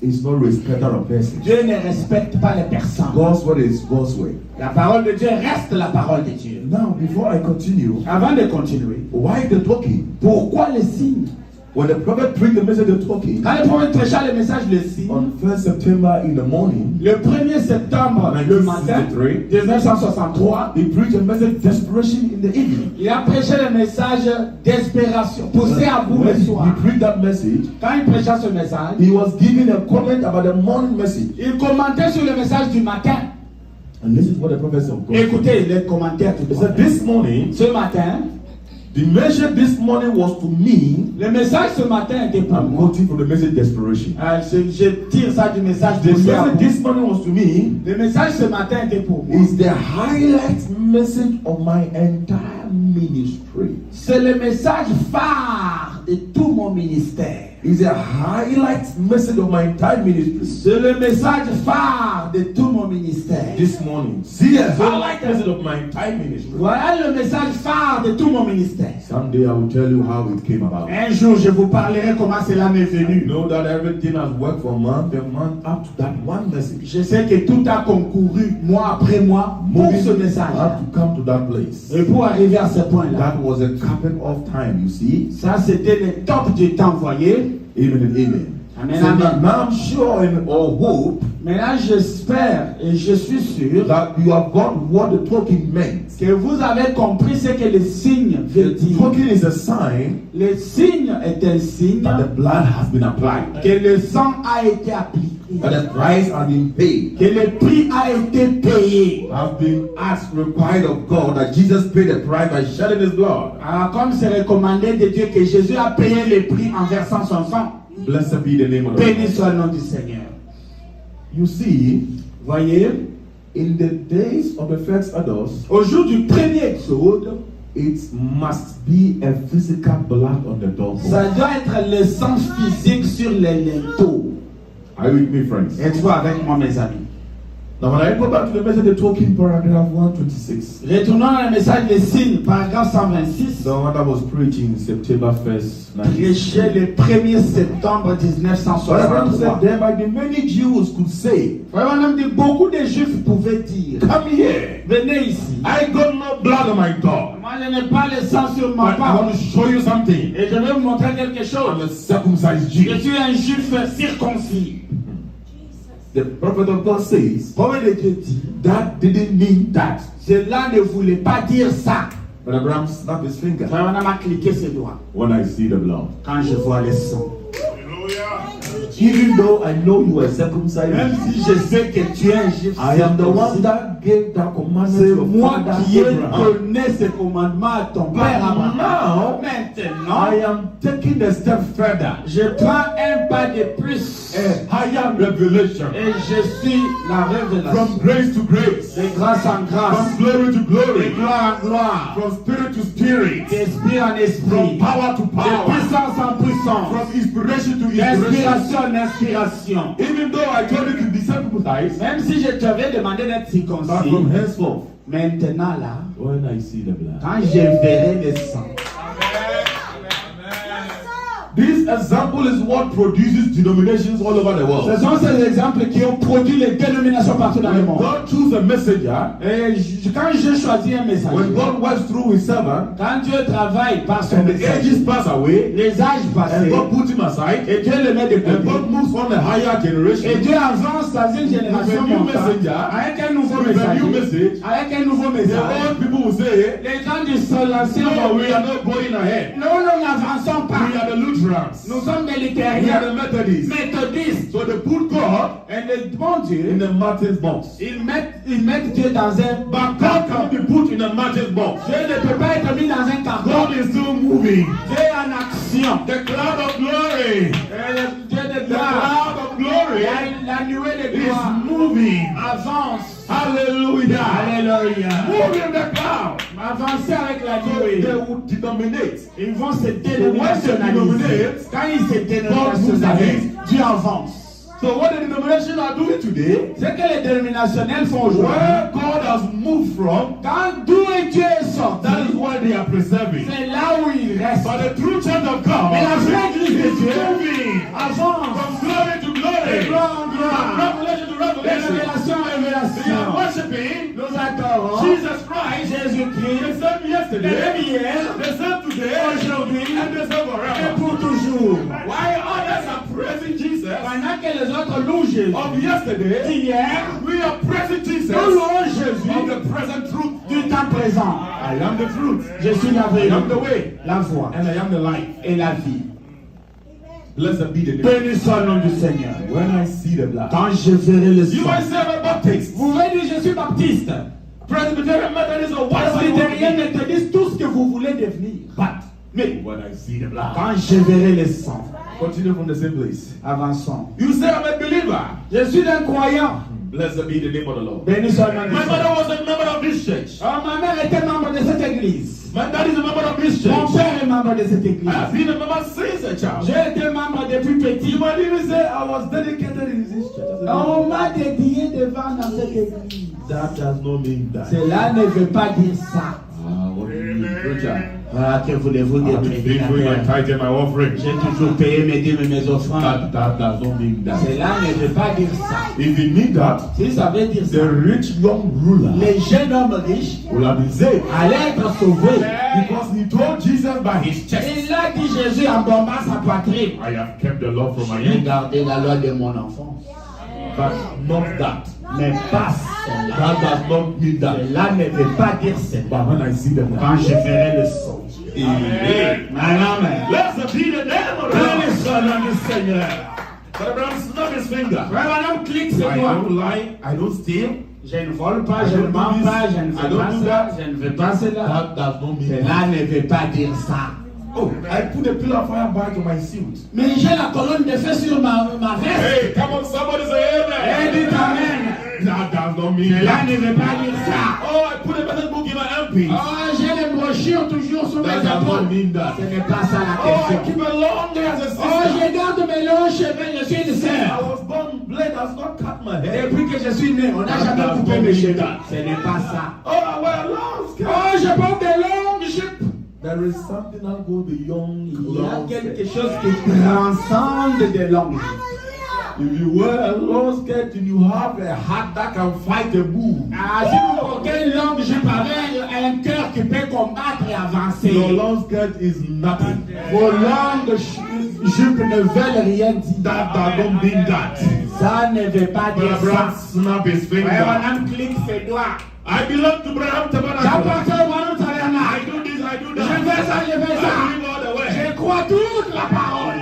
is not respecter of persons. Dieu ne respecte pas les personnes. God's word is God's way. La parole de Dieu reste la parole de Dieu. Now, before I continue, Avant de continuer, why the talking? pourquoi le signe? When the prophet preached the message of talking Quand le prophète prêcha le message le signe, on 1st September in the morning, le 1er septembre, le matin 1963, he preached a message desperation in the evening. il a prêché le message d'espération, poussé à bout le When soir. he preached that message, Quand il prêcha ce message, he was giving a comment about the morning message. il commentait sur le message du matin. And listen to what the prophet said. Écoutez les commentaires tout He de said, suite. this morning, Ce matin, the message this morning was to me. le message ce matin était pour I'm moi. quoting from the message desperation. Je tire ça du message The poussé à message bout. this morning was to me Le message ce matin était pour moi. is the highlight message of my entire ministry. C'est le message phare de tout mon ministère. Is a highlight message of my entire ministry. C'est le message phare de tout mon ministère. This morning, see a highlight message of my entire ministry. Voilà le message phare de tout mon ministère. Someday I will tell you how it came about. Un jour, je vous parlerai comment cela m'est You venu. know that everything has worked for month and month up to that one message. Je sais que tout a concouru, mois après mois, pour ce message. Have to come to that place. Et pour arriver à ce point-là, That was a carpet of time, you see. ça c'était le top du temps, voyez. Amen and amen. Amen, So amen. now I'm sure and or hope Maintenant, j'espère et je suis sûr that you have got what the token meant. que vous avez compris ce que le signe veut The dire. token is a sign Le signe est un signe that the blood has been applied, que le sang a été appliqué, that the price has been paid, que le prix a été payé. have been asked, required of God, that Jesus paid the price by shedding his blood. Alors, comme c'est recommandé de Dieu que Jésus a payé le prix en versant son sang, Blessed be the name of the béni Lord. soit le nom du Seigneur. You see, Voyez, in the days of the first Exodus, au jour du premier exode, it must be a physical blood on the doorpost. ça doit être le sang physique sur les linteaux. Are you with me, friends? Êtes-vous avec moi, mes amis? Now, when I go back to the message, the talking paragraph 126. Retournons dans le message des signes, paragraphe 126. The one that was preaching September 1st, Prêché le 1er septembre Abraham said, 1963. there might be many Jews could say, Beaucoup de juifs pouvaient dire, come here. venez ici. I got no blood on my dog. Moi je n'ai pas le sang sur ma But I part. want to show you something. Et je vais vous montrer quelque I'm chose. a circumcised Je Jew. suis un juif circoncis. The prophet of God says, Prophète de Dieu dit, that didn't mean that. cela ne voulait pas dire ça. But Abraham snapped his finger. Frère Branham a cliqué ses doigts When I see the blood. quand je vois le sang. Even though I know you are circumcised, Même si je sais que tu es un juif I am the one circoncis, that gave that commandment c'est to your moi father qui ai Abraham. donné ce commandement à ton But père Abraham. now, Maintenant, I am taking a step further. je prends un pas de plus. A higher revelation. Et je suis la From révélation. grace to grace. De grâce en grâce. From glory to De glory. gloire en gloire. From spirit to spirit. D'esprit en From esprit. power to De power. puissance en puissance. From inspiration to inspiration. D'inspiration en inspiration. Even though I told you to be circumcised, Même si je t'avais demandé d'être but circoncis, from henceforth, maintenant là, when I see the blood. quand je verrai le sang, This example is what produces denominations all over the ce world. sont ces exemples qui ont produit les dénominations partout dans le When monde. God chooses a messenger, Et quand je choisis un message, when God works through his servant, quand Dieu travaille par son and the message, ages pass away, les âges and passés, God puts him aside, et Dieu le met de and côté, God moves on a higher et generation, Dieu avance dans une génération With a new montante, messenger, avec un nouveau with a new messager, message, avec un nouveau the message. old people will say, Les gens du sol ancien no, vont we dire, are not going ahead. nous n'avançons pas. We are the Lutherans. Nous sommes des We are luthériens, the Methodists. méthodistes. So they put God Et le bon in Dieu, the Martin's box. ils mettent Dieu dans un But God cannot be put in a Martin's box. Dieu ne peut pas être mis dans un carton. God is still moving. Dieu est en action. The cloud of glory. Et le Dieu de The gloire, cloud of glory la nuée de is gloire moving. avance. Hallelujah. Alléluia. Moving the cloud. Avancer avec la So they nuée. will denominate. Ils vont se dénominationnaliser. dénominationnaliser. Quand ils se dénominationnalisent, Dieu avance. So what the denominations are doing today, Ce que les dénominationnels font aujourd'hui, where God has moved from, quand d'où Dieu est sorti, that is why they are preserving. c'est là où il reste. But the true church of God Mais la vraie église de is Dieu moving avance. from glory to De glory, gloire en from gloire. revelation to De revelation. révélation en They are révélation. worshiping Nous adorons Jesus Christ. Jésus-Christ. They served Le yesterday, même hier, they served today, aujourd'hui and they serve et forever. pour toujours. While others are praising Jesus Pendant que les autres louent Jésus of yesterday, d'hier, we are praising Jesus nous louons Jésus of the present truth. du temps présent. I am the truth. Je suis la I am the vérité, way, la voie and I am the life. et la vie. Blessed be the name. Béni soit le nom du Seigneur. When I see the blood, Quand je verrai le you sang, might say I'm a Baptist, vous pouvez dire je suis baptiste, Presbyterian, Methodist, or whatever you want to presbytérien, be. méthodiste, tout ce que vous voulez devenir. Mais when I see the blood, Quand je verrai le sang, continue from the same place. avançons. You say I'm a believer. Je suis un croyant. Blessed be the name of the Lord. Béni soit le nom du My Seigneur. mother was a member of this church. Oh, ma mère était membre de cette église. My dad is a member of this Mon church. père est membre de cette I église. have been a member since a child. J'ai été membre depuis petit. You might even say I was dedicated in this church. On m'a dédié devant dans cette église. That does not mean that. Cela ne veut pas dire ça. What do you mean, preacher? Ah, que voulez-vous dire, I've been faithful in my prédicateur? tithe and my offering. J'ai toujours payé mes dîmes et mes offrandes. That does not mean that. Cela ne veut pas dire ça. If you need that, Si ça veut dire the ça, rich young ruler les jeunes hommes riches will have been saved allaient être sauvés. because he told Jesus by his chest, Il a dit Jésus en bombant sa poitrine. I have kept the law from my J'ai youth. gardé la loi de mon enfance. But not that. Mais pas cela. That does not mean that. Cela ne veut pas dire cela. But when I see them Quand now, je verrai le sang. Amen. Amen. Blessed be the name of the Béni Lord. soit le nom du Seigneur. But Abraham snapped his finger. Frère Madame clique sur I moi. don't lie, I don't steal. Je ne vole pas, je ne mens pas, je ne fais pas ça, je ne veux pas cela. That does not mean Cela ne veut pas dire ça. Oh, I put a pillar of fire badge on my suit. Mais j'ai la colonne de feu sur ma veste. Hey, come on, somebody say amen. Et dites amen. That does not mean Cela that. ne veut pas dire ça. Oh, I put a message book in my MP. Oh, j'ai les brochures toujours sur mes That does not épaules. mean that. Ce n'est pas ça la Oh, I question. keep a long day as a Oh, sister. je garde mes longs cheveux, je suis une I sœur. was born, blood has not cut my hair. Depuis que je suis né, on n'a jamais coupé mes cheveux. Ce n'est pas ça. Oh, I wear long skirt. Oh, je porte des longues jupes. There is something that goes beyond Il y a long quelque skirt. chose qui transcende des longues jupes. If you wear a long skirt and you have a heart that can fight a bull, Ah, si vous portez une longue jupe avec un cœur qui peut combattre et avancer, your long skirt is nothing. vos longues jupes ne veulent rien dire. That don't mean that. Ça ne veut pas dire Brother Abraham ça. snap his Ouais, finger. madame clique ses doigts. I belong to Abraham Tabernacle. J'appartiens au Manu I Tabernacle. do this, I do Je that. fais ça, je fais I ça. believe all the way. Je crois toute la parole.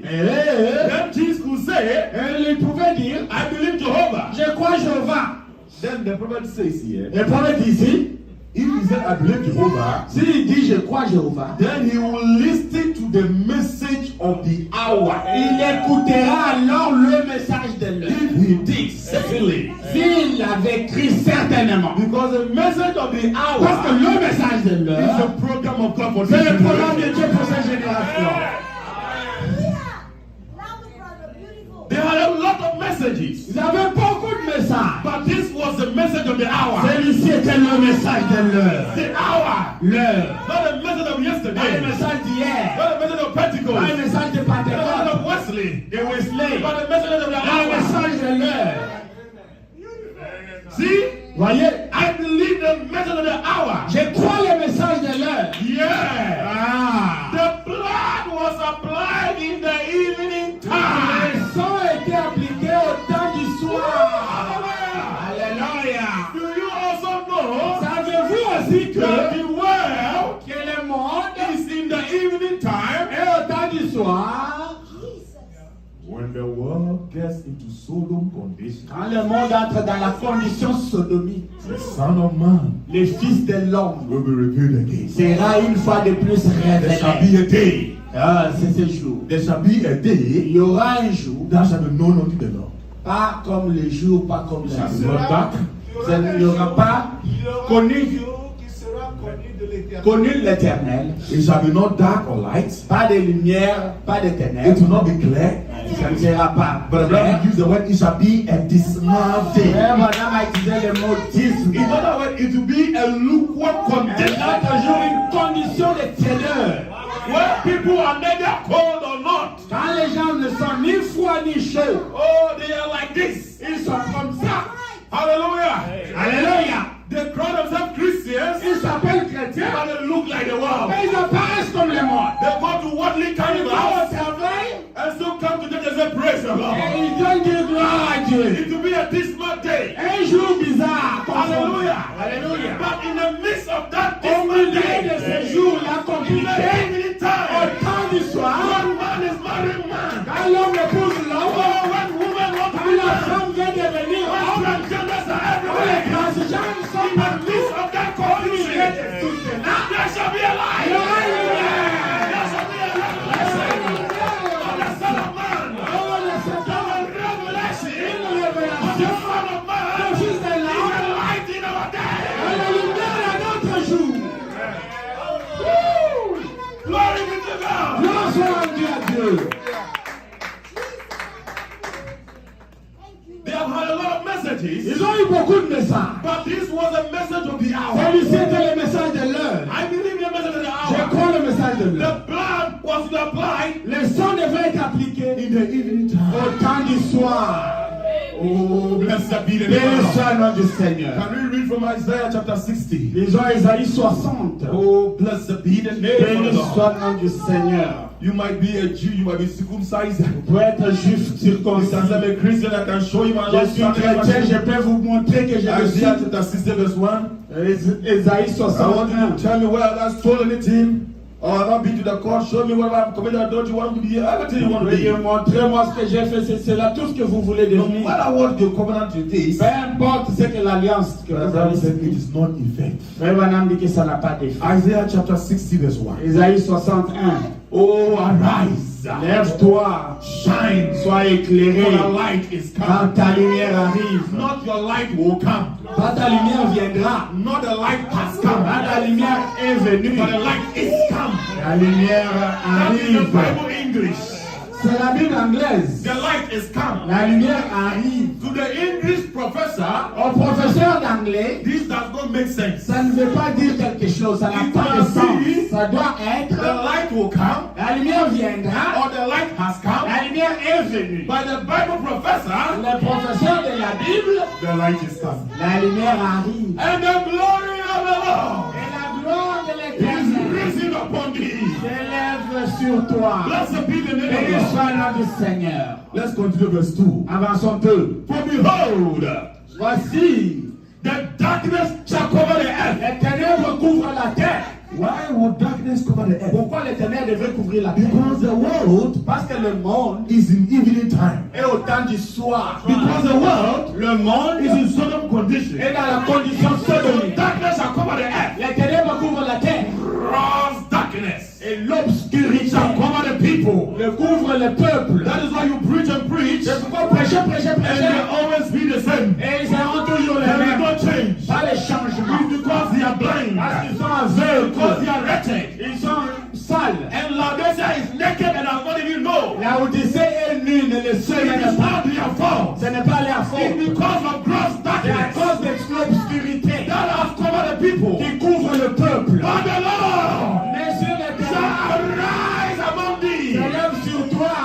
Then Jesus could say, Et il pouvait dire, I believe Jehovah. je crois Jéhovah. Then the prophet says here, Le prophète ici, if he said, I believe Jehovah, s'il dit je crois Jéhovah, then he will listen to the message of the hour. il écoutera alors le message de l'heure. If he did, certainly. S'il avait écrit certainement. Because the message of the hour Parce que le message de is l'heure, the program of God for c'est this le programme de generation. Dieu pour cette génération. There are a lot of messages, Ils avaient beaucoup de messages. but this was the message of the hour. Celui-ci était le message de l'heure. The hour, L'heure. not the message of Pas le yesterday, message d'hier. not the message of Pas le Pentecost, message de not the message Pentecôte. of Wesley, De Wesley. but the message of the Le hour. message de l'heure. See, Voyez, I believe the message of the hour. je crois le message de l'heure. Yeah. Ah. The blood was applied in the evening Le time. sang a été appliqué au temps du soir. Hallelujah. Alléluia. Do you also know Savez-vous aussi that que, the world le monde is in the evening time? est au temps du soir? When the world gets into Sodom condition, Quand le monde entre dans la condition sodomite, the Son of Man le Fils de l'homme will be revealed again. sera une fois de plus There shall révélé. be a day. Ah, c'est ce jour. There shall be a Il day y aura un jour, that shall be known unto the Lord. pas comme le jour, pas comme It la shall be nuit. not dark. Ça ne aura pas connu, connu l'éternel. It shall be not dark or light. Pas de lumière, pas de It ténèbres. will not be clear. Ça ne sera pas. But Abraham used the word, it shall be a dismal day. Frère, madame a utilisé le mot disme. In other words, it will be a lukewarm Un condition autre jour, une condition de tiédeur. where people are neither cold or not. Quand les gens ne sont ni froids ni chauds, Oh, they are like this. ils sont comme ça. Hallelujah. Alléluia. They call themselves Christians, Ils s'appellent chrétiens, but they look like the world. mais ils apparaissent comme le monde. They go to worldly Ils vont carnivals au travail and still come to church and say, praise the Lord. et ils donnent dire gloire à Dieu. It will be a dismal day. Un jour bizarre. Hallelujah. Alléluia. But in the midst of that Au dismal milieu de day, ces jours-là in the compliqués, evening au time, temps du soir, one man is marrying man. quand l'homme épouse l'homme, Oh, when women want to quand be la man. femme vient devenir When homme, transgenders are quand les everywhere. transgenres sont In the partout, midst of that confusion, there shall be a il y light. aura une lumière. There shall be a revelation of the Son of Man. Oh, le Seigneur, A revelation une of the révélation, Son of Man. le Fils de Is l'homme, a light in our day. la lumière à notre jour. Glory be to God. Gloire soit rendue à Dieu. They have had a lot of messages, Ils ont eu beaucoup de messages. but this was a message of the hour. Celui-ci était le message de l'heure. I believe the message of the Je hour. crois le message de l'heure. The blood was applied Le sang devait être appliqué in the evening time. au temps du soir. Oh, blessed be the Béni name of soit God. le nom du Seigneur. Can we read from Isaiah chapter 60? Lisons Isaïe 60. Oh, blessed be the name of Béni the Lord. soit le nom du Seigneur. You might be a Jew, you might be circumcised. Vous pouvez être juif circoncis. Since I'm a Christian, I can show you my Je suis chrétien, je peux vous montrer que je le suis. Isaiah chapter 60 verse 1. Isaïe I want you 61. to tell me where I've stolen anything or I've not been to the court. Show me where I've committed adultery. You want to be everything you want to be. Montrez-moi ce que j'ai fait, c'est cela, tout ce que vous voulez No devenir. matter what your covenant is, Peu importe ce que l'alliance que vous Isaiah avez said it signée. is not effective. Frère Branham dit que ça n'a pas d'effet. Isaiah chapter 60 verse 1. Isaïe 61. Oh, arise, Lève-toi, shine, sois for éclairé. the light is Quand come. ta lumière arrive, Not your light will come. quand ta lumière viendra, Not the light has quand come. ta lumière est venue, But the light is come. la lumière That is the arrive. Bible English. C'est la Bible anglaise. The light is come. La lumière arrive. To the English professor, Au professeur d'anglais, this does not make sense. ça ne veut pas dire quelque chose, ça n'a Il pas de doit sens. dire, Ça doit être, The light will come, la lumière viendra, or the light has come. la lumière est venue. By the Bible professor, Le professeur de la Bible, the light is come. la lumière arrive. And the glory of the Lord Et la gloire de is l'Éternel risen upon thee. s'élève sur toi. Blessed be the name Béni of soit God. le nom du Seigneur. Let's continue verse 2. Avançons un peu. For behold, Voici, the darkness shall cover the earth. les ténèbres couvrent la terre. Why would darkness cover the earth? Pourquoi les ténèbres devraient couvrir la terre? Because the world Parce que le monde is in evening time. est au temps du soir. Because the world Le monde is in solemn condition. est dans la condition sodomie. Darkness shall cover the earth. Les ténèbres couvrent la terre. Gross darkness Et l'obscurité shall cover the people. le couvre le peuple. That is why you preach and preach, C'est pourquoi prêcher, prêcher, and prêcher. they always be the same. Et ils seront toujours les There is mêmes. no change. Pas de changement. It's because they are blind. Parce qu'ils sont aveugles. Because they are wretched. Ils sont sales. And Laodicea is naked and does not even know. La Odyssée est nue, ne le sait It même is pas. not their fault. Ce n'est pas leur It's faute. because of gross C'est à darkness cause de l'obscurité that has covered the people. qui couvre le peuple. But the Lord Mais sur l'éternel shall rise among thee. s'élève sur toi.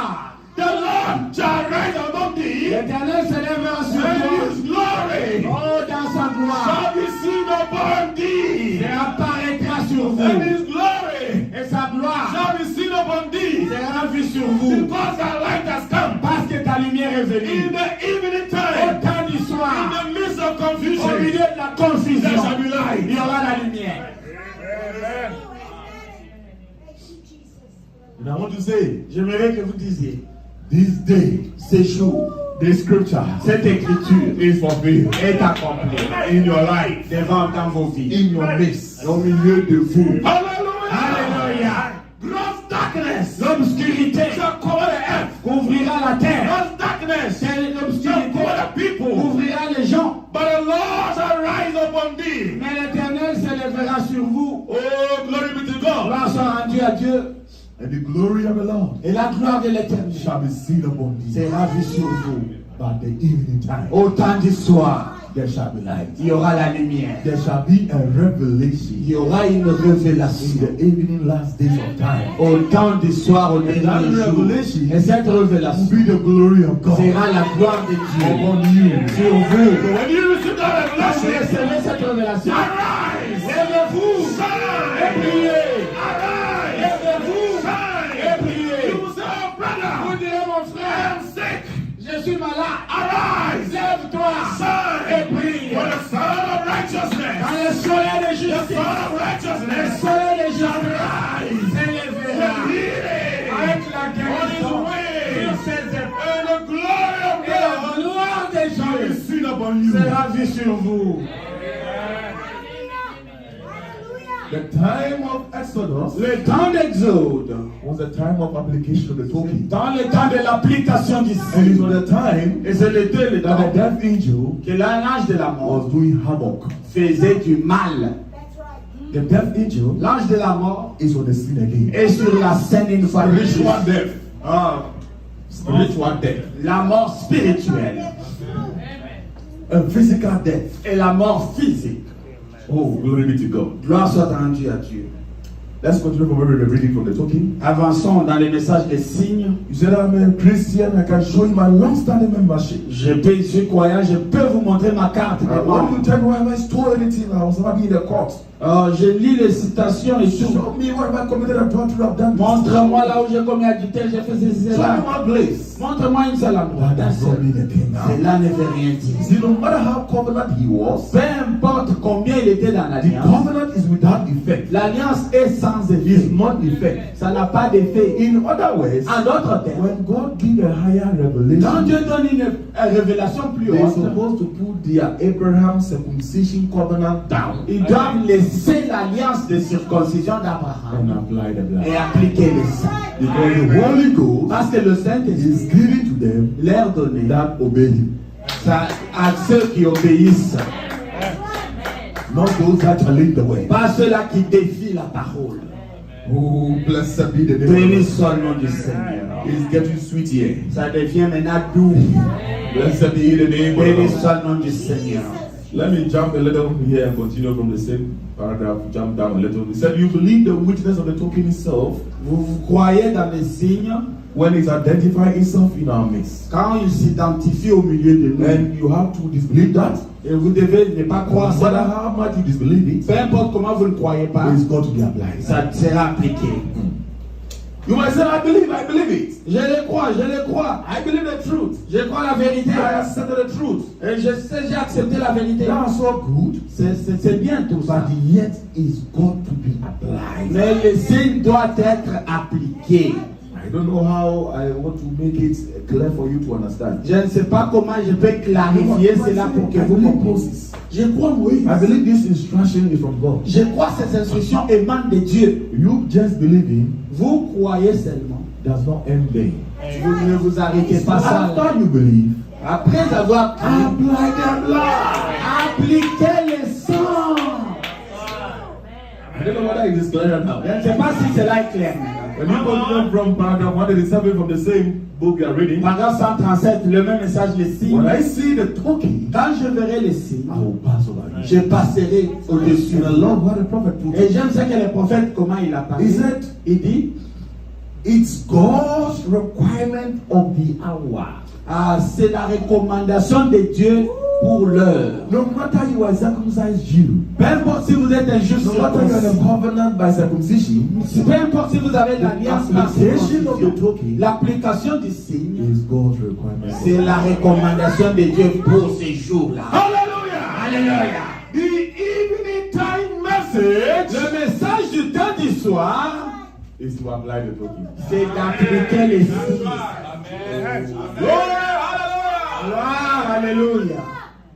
The Lord shall rise among thee. L'éternel s'élèvera sur And toi. his glory Oh, dans sa gloire. shall be seen upon thee. Et apparaîtra sur And vous. his glory Et sa gloire shall be seen upon thee. sera vue sur vous. Because thy light has come. Parce que ta lumière est In venue. the evening Au time, temps du in soir, the midst of au milieu confusion, de la confusion, there shall be il light. y aura la lumière. And I want to say, J'aimerais que vous disiez, this day, ces jours, this scripture cette écriture is fulfilled est accomplie in your life, devant dans vos vies. in your midst. Au milieu de vous. Hallelujah! Alléluia. Gross darkness L'obscurité shall cover the earth. couvrira la terre. Gross darkness C'est shall l'obscurité cover the people. couvrira les gens. But the Lord shall rise upon thee. Mais l'Éternel s'élèvera sur vous. Oh, glory be to God. Gloire soit rendue à Dieu. And the glory of the Lord Et la gloire de l'Éternel shall be seen upon thee. sera vue sur vous. By the evening time, Au temps du soir, there shall be light. il y aura la lumière. There shall be a revelation Il y aura une in révélation. the evening last days of time. Au temps du soir, au dernier that jour. revelation Et cette Will révélation be the glory of God sera la gloire de Dieu upon you. sur vous. So when you receive that Quand vous revelation, recevez cette révélation, arise, lèvez-vous et shine, priez. arise, Lèvez-vous et shine. priez. You will say, oh Vous brother, direz, mon I frère, am sick. je suis malade. Arise, Lève-toi et shine. prie. For the Son of Dans righteousness, le soleil de the justice, Son of le righteousness, soleil de justice arise, s'élèvera with healing avec la on his guérison way, sur ses épaules. and the glory of Et la God gloire de shall be Dieu seen upon you. sera vue sur vous. The time of Exodus Le temps d'Exode, was the time of application of the token. dans le temps de l'application du And it signe, was the time et c'était le that the temps death angel que l'ange de la mort was doing havoc. faisait du mal. The death angel L'ange de la mort is on the scene again. est sur la scène une fois de plus. Spiritual death. Spiritual death. La mort spirituelle A physical death. et la mort physique. Oh, glory be to God. Gloire soit rendue à Dieu. Let's continue from where we were reading from the token. Avançons dans les messages des signes. You said, I'm a Christian, I can show you my long-standing membership. Je suis croyant, je peux vous montrer ma carte de When membre. you tell me where I stole anything, I was never be in the court. Je lis les citations et tout. Show me where I committed adultery, I've done this. Montre-moi là où j'ai commis adultère, j'ai fait ceci, Show cela. me one place. Montre-moi une seule endroit. That does not mean a thing now. Cela ne veut rien dire. See, no matter how covenant he was, Peu importe combien il était dans the l'alliance, covenant is without effect. l'alliance est sans It's effet. not effect. Ça n'a pas d'effet. In other words, En d'autres termes, when God gives a higher quand revelation, Dieu donne une révélation plus they're haute, supposed to put their Abraham circumcision covenant down ils doivent laisser l'alliance de circoncision d'Abraham and apply the blood. et appliquer le sang. Because the Holy Ghost Parce que le is Saint-Esprit given to them leur donné that obey him, ça à ceux qui obéissent, not those that challenge the way. pas ceux-là qui défient la parole. Oh, blessed be the name Béni of soit le nom du Seigneur. God. It's getting sweet here. Ça devient maintenant doux. Blessed be the name of Béni God. soit le nom du Seigneur. Let me jump a little here and continue from the same paragraph. Jump down a little. He said, you believe the witness of the token itself Vous croyez dans les signes when it identifies itself in our midst. quand il s'identifie au milieu de nous. And you have to disbelieve that. Et vous devez ne pas No croire matter cela. how much you disbelieve it, Peu importe comment vous ne croyez pas, it's got to be applied. ça sera appliqué. You might say, I believe it. Je le crois, je le crois. I believe the truth. Je crois la vérité. I accept the truth. Et je sais, j'ai accepté la vérité. That's all good. C'est bien tout ça. But yet it's got to be applied. Mais le signe doit être appliqué. I don't know how I want to make it clear for you to understand. Je ne sais pas comment je peux clarifier cela pour que vous compreniez. Je crois Moïse. I believe this instruction is from God. Je crois que ces instructions émanent de Dieu. You just believing Vous croyez seulement. does not end there. Vous ne vous arrêtez pas ça. After you believe, Après avoir apply the blood. appliqué le sang. I don't know whether it is clear now. Je ne sais pas si cela est clair. When you continue from paragraph 187 from the same book you are reading, Paragraphe 137, le même message, le signe. when I see the talking, Quand je verrai les signes, I will pass over you. je passerai au-dessus. And I love what the prophet put. Et j'aime ce que le prophète, comment il a parlé. He said, Il dit, it's God's requirement of the hour. ah, c'est la recommandation de Dieu pour l'heure. No matter you are circumcised Jew, Peu importe si vous êtes un juste no matter you are in a covenant by circumcision, peu importe si vous avez l'alliance par application of the circoncision, token l'application du signe, is God's requirement. c'est la recommandation de Dieu pour ces jours-là. Hallelujah! Alléluia. The evening time message Le message du temps du soir, is to apply the token. c'est d'appliquer les signes. Glory, hallelujah! Gloire, alléluia.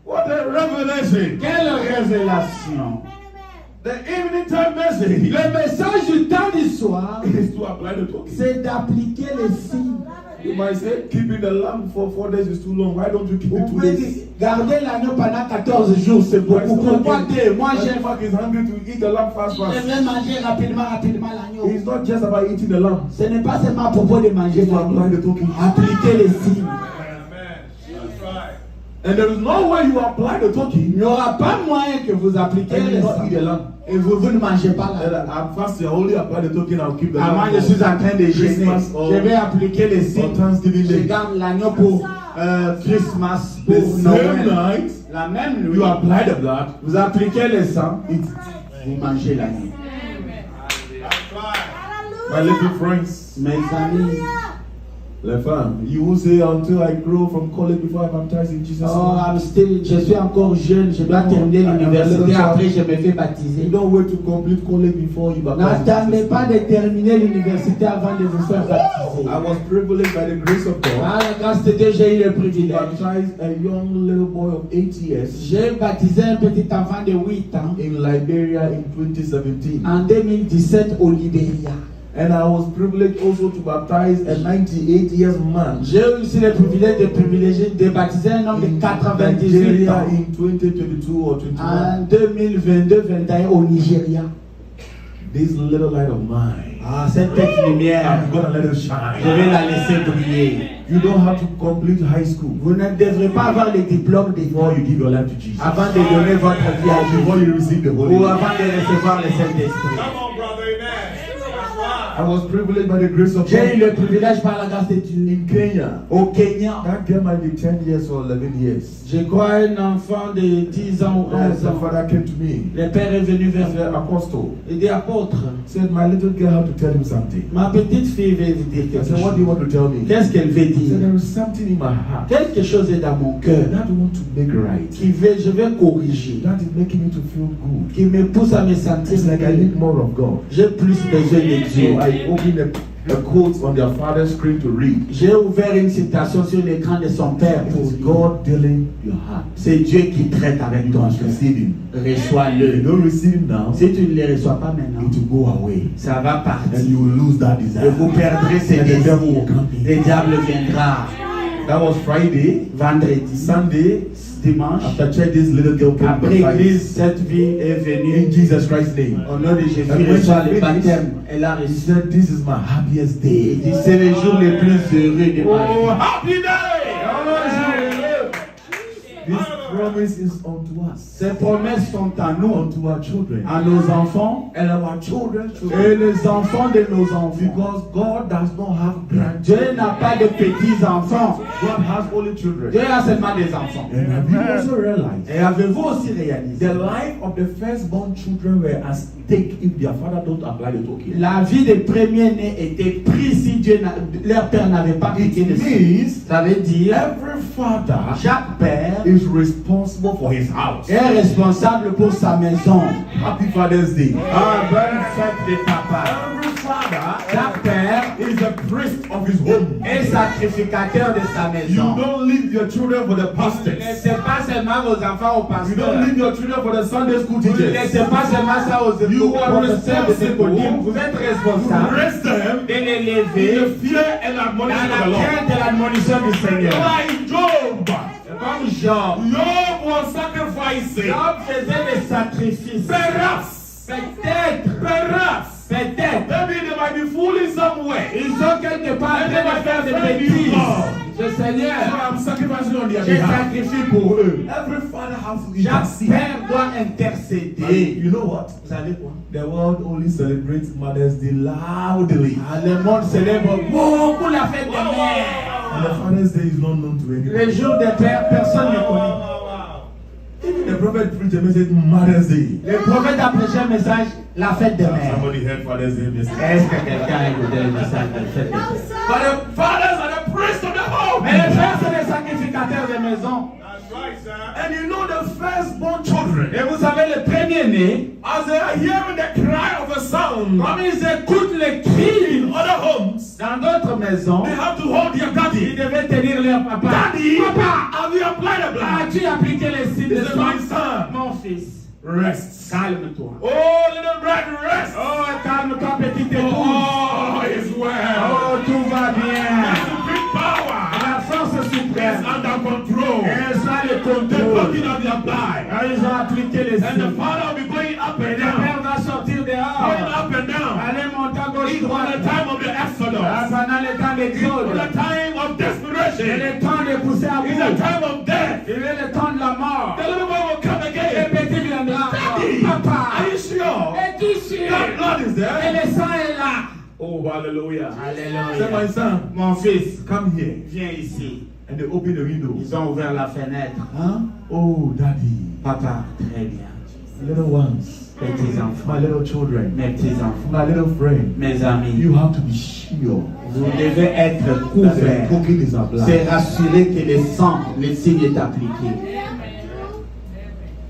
What a revelation! Quelle révélation. The evening time message Le message du temps du soir, is to apply the token. c'est d'appliquer les signes. You might say, keeping the lamb for 4 days is too long. Why don't you keep Vous it 2 pouvez days? dire, garder l'agneau pendant 14 jours, c'est beaucoup. Pourquoi deux? Moi, My stomach is hungry to eat the lamb fast, je fast. vais manger rapidement l'agneau. It's not just about eating the lamb. Ce n'est pas seulement à propos de manger It's to apply l'agneau. the token. Appliquer les signes. And there is no way you apply the Il token n'y aura pas moyen que vous appliquez and les you not eat the signes. lamb. Et vous ne mangez pas And l'agneau. I'm fasting, I only apply the token, I'll keep the Avant, lamb. je suis en train de jeûner. Christmas or- Je vais appliquer les signes. or Thanksgiving Je Day. garde l'agneau pour Christmas, The pour same Noël. night, La même nuit, you apply the blood, vous appliquez le sang, eat. vous mangez l'agneau. My little friends, Mes amis, les femmes, you will say until I grow from college before I baptize in Jesus' oh, name. je suis encore jeune, je dois terminer l'université, après je me fais You baptiser. don't wait to complete college before you baptize. in N'attendez Jesus' pas name. de terminer l'université avant de vous faire baptiser. I was privileged by the grace of God Par la grâce de Dieu, j'ai eu le to privilège. baptize a young little boy of 8 years J'ai baptisé un petit enfant de 8 ans in Liberia in 2017. en 2017 au Libéria. And I was privileged also to baptize a 98 years man J'ai eu aussi le privilège de baptiser un homme de in 98 Nigeria ans in 2022 or 21. en 2022-21 au Nigeria. This little light of mine, Ah, cette petite lumière, I'm gonna let it je shine. vais la laisser briller. You don't have to complete high school Vous ne devrez pas avoir le diplôme before you give your life to Jesus. avant de donner votre vie à Jésus Before you receive the Holy ou Spirit. avant de recevoir le Saint-Esprit. I was privileged by the grace of J'ai eu God le privilège par la grâce de Dieu in Kenya. au Kenya. That girl might be 10 years or 11 years. Je crois un enfant de 10 ans ou And 11 the ans. father came to me. Le père est venu vers The moi apostle et dit apôtre, said, my little girl had to tell him something. ma petite fille veut vous dire I quelque said, what do you chose. want to tell me? Qu'est-ce qu'elle veut He said, dire? there is something in my heart Quelque chose est dans mon cœur that I want to make right. qui veut, je vais corriger, That is making me to feel good. qui me pousse à me sentir It's like I mieux. need more of God. J'ai plus besoin de Dieu. So I opened a quote on their father's screen to read. J'ai ouvert une citation sur l'écran de son père It pour is lire. God dealing your heart. C'est Dieu qui traite avec You ton must cœur. receive him. If you Reçois-le. don't receive him now, Si tu ne le reçois pas maintenant, it will go away. ça va partir. And you will lose that Et desire. vous perdrez ces And the devil will désirs. come in. Le diable viendra That was Friday. vendredi. Sunday, dimanche, after church, this little girl came après baptized l'église, cette fille est venue. in Jesus Christ's name. Au nom de Jésus, And elle when reçoit she le finished, baptême. Elle a He reçu. said, "This is my happiest Il day." dit, c'est le jour le plus heureux de ma Oh, vie. happy day! This Hallelujah. promise is unto us, Ces promesses sont à nous, unto our children, à nos enfants and our children, et les enfants de nos enfants. because God does not have Dieu grandchildren. n'a pas de petits-enfants. God has only children. Dieu a seulement des enfants. And have you also realized Et avez-vous aussi réalisé the life of the firstborn children were at stake if their father don't apply the token? la vie des premiers-nés était prise si leur père n'avait pas appliqué It le signe. means Ça veut dire every father chaque père is responsible for his house. est responsable pour sa maison. Happy Father's Day. Ah, bonne fête de papa. Every father Chaque père is a priest of his home. est sacrificateur de sa You maison. don't leave your children for the Ne pastors. laissez pas seulement vos enfants au You pasteur. don't leave your children for the Sunday school Vous ne teachers. laissez pas seulement ça aux You are professeurs de responsible. école. Vous êtes responsable Raise them de les in lever the fear and dans admonition of la the Lord. crainte de l'admonition du Seigneur. Like Job. C'est comme Job. Job was sacrificing. Job faisait des sacrifices. Perhaps. Peut-être. Maybe they might be fooling somewhere. Ils sont quelque part en train de faire des bêtises. Le So Seigneur, I'm sacrificing on their j'ai behalf. sacrifié pour eux. Every father has to Chaque intercede. père doit And intercéder. you know what? Vous savez quoi? The world only celebrates Mother's Day loudly. Ah, le monde célèbre beaucoup la fête des mères. And the Father's Day is not known to Le anyone. jour des pères, personne ne connaît. Even the prophet preached a message Mother's Day. Le prophète a prêché un message, la fête des mères. Somebody heard Father's Day yesterday. Est-ce que quelqu'un a écouté le message de la fête des mères? But the fathers are the priests of the home. Mais les pères, c'est les sacrificateurs des maisons. And you know the firstborn children, Et vous savez, les premiers-nés, as they are hearing the cry of a son comme ils écoutent les cris in other homes, dans d'autres maisons, they have to hold their ils daddy. devaient tenir leur papa. Daddy, Papa, have you applied the blood? as-tu appliqué les signes He de said, my sang? son, Mon fils, rest. calme-toi. Oh, little bride, rest. Oh, calme-toi, petite épouse. Oh, it's well. Oh, tout va The bien. supreme power La force is suprême. under control. Et ça, le They're contrôle. talking of their blood. Quand ils ont appliqué les And the signes, father will be going up et and le down. père va sortir Going dehors. up and down. Allez monter à gauche, It's on droite. the time of the Exodus. Pendant le temps It's d'exode. the time of Et desperation. le temps de pousser à It's the bout. time of death. Il est le temps de la mort. The little boy will come Et again. petit viendra. Daddy, Papa, are you sure? es-tu sûr? That blood is Et there. le sang est là. Oh, hallelujah. Say, my Alléluia. son, Mon fils, come here. viens ici. And they open the window. Ils ont ouvert la fenêtre. Huh? Oh, daddy. Papa, très bien. Little ones. Petits enfants, My little children. mes petits enfants, My little friend. mes amis, You have to be sure vous devez être that the couverts. token is applied. C'est rassurer que le sang, le signe est appliqué.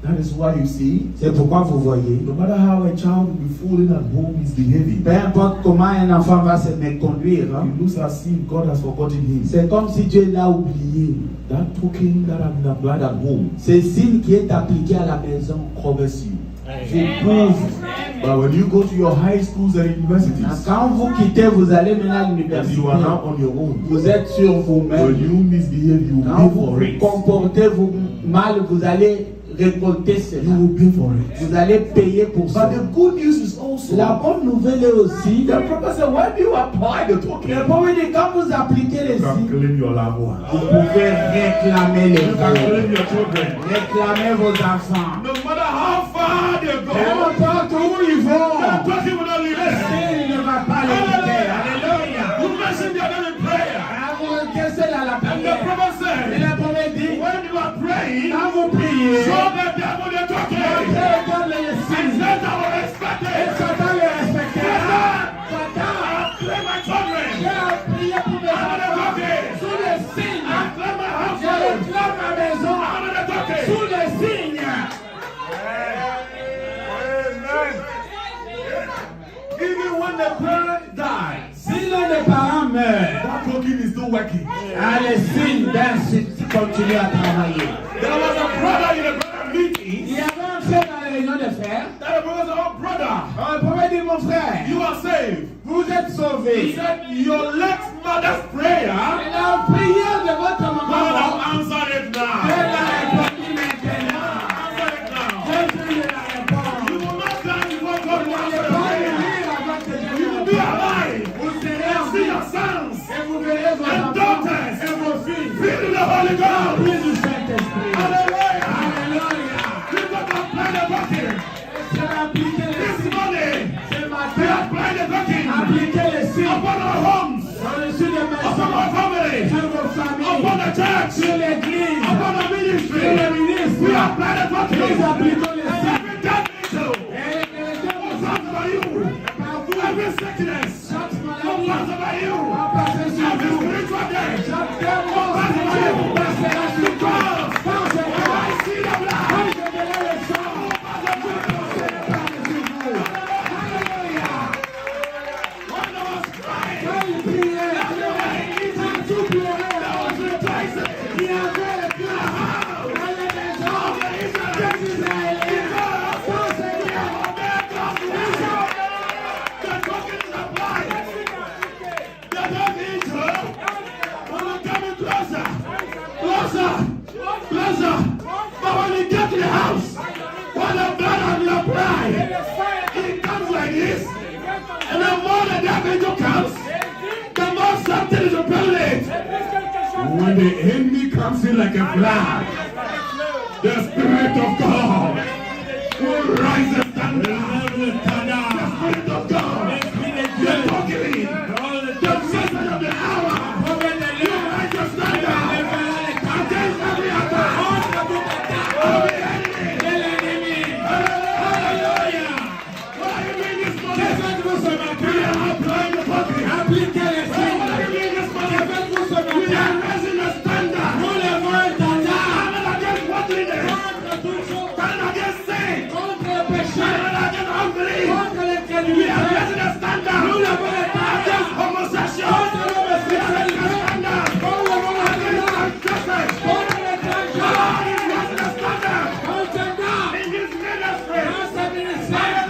That is why you see, C'est pourquoi vous voyez, no matter how a child will be fooling at home is behaving, peu importe comment un enfant va se méconduire, hein, it looks as if God has forgotten him. c'est comme si Dieu l'a oublié. That token that has been applied at home Ce signe qui est appliqué à la maison covers you. vous couvre. But when you go to your high schools and universities, Quand vous quittez, vous allez maintenant à and l'université. you are now on your own, Vous êtes sur when vous-même. you misbehave, you Quand will pay vous for vous it. comportez vous mal, vous allez récolter You cela. will pay for it. Vous allez payer pour ça. But the good news is also, La bonne nouvelle est aussi, the prophet said, when you apply the le token, pauvre dit, quand vous appliquez les you can signes, claim your loved one. vous pouvez réclamer les You can vôtres. claim your children. Réclamer vos enfants. No matter how far they go, Peu importe où ils vont, the token will not le leave. signe ne va pas les quitter. Alléluia. You mentioned their name in prayer. Ah, vous requestez à la And the prière. prophet Et said, la première dit, when you are praying, quand vous priez, show the devil the token. regarde les And signes. Satan will respect Et it. Satan les respectera. Satan, Claim my children. j'ai prié pour mes enfants. Sous les signes, Claim my je household. réclame ma maison. Honor the token. Sous les signes. Even when the parent dies, Si l'un des parents meurt, that token is still working. ah, les signes continuent à travailler. There was a brother in a brother meeting. Il y avait un frère dans la réunion des frères. That the brother said, oh brother, Le premier dit, mon frère, you are saved. vous êtes He sauvé. said, your late mother's prayer, Et la prière de votre God maman, has answered it Dieu now. l'a répondu Nous appliquons les signes. Every death angel. Et les démons Pass over you. par vous. Every sickness. Chaque Pass maladie over you. va passer sur Every vous. spiritual death. Chaque démon Pass over you. passera sur vous. Because Quand je when I see the blood. quand je verrai le sang, je passerai par sur vous. Alléluia. When I was crying. Quand il priait, quand tout pleurait, I was rejoicing. il y avait le cœur dans les maisons des Israéliens. Quand Seigneur, The token is applied. The death angel will come closer. Closer. Closer. But when you get to the house, when the blood has been applied, it comes like this. And the more the death angel comes, the more something is repellent. When the enemy comes in like a flood, the Spirit of God will rise and stand up. The Spirit of God, the talking, the message of the hour, will rise and stand up against every attack of the enemy. Hallelujah. What are you doing this morning? We are applying the talking. appliquez les What signes. are you doing this morning? Faites-vous ce We matin. are raising a standard. Nous levons un standard Standing against worldliness. contre toute chose, Standing against sin. contre le péché, Standing against unbelief. contre We l'incrédulité, are raising a standard. Nous levons le standard Against homosexual. contre We are raising a l'homosexualité, standard. nous levons le Against standard transgressors. contre les transgressions, God is raising a standard. un standard In His ministry. dans ce ministère.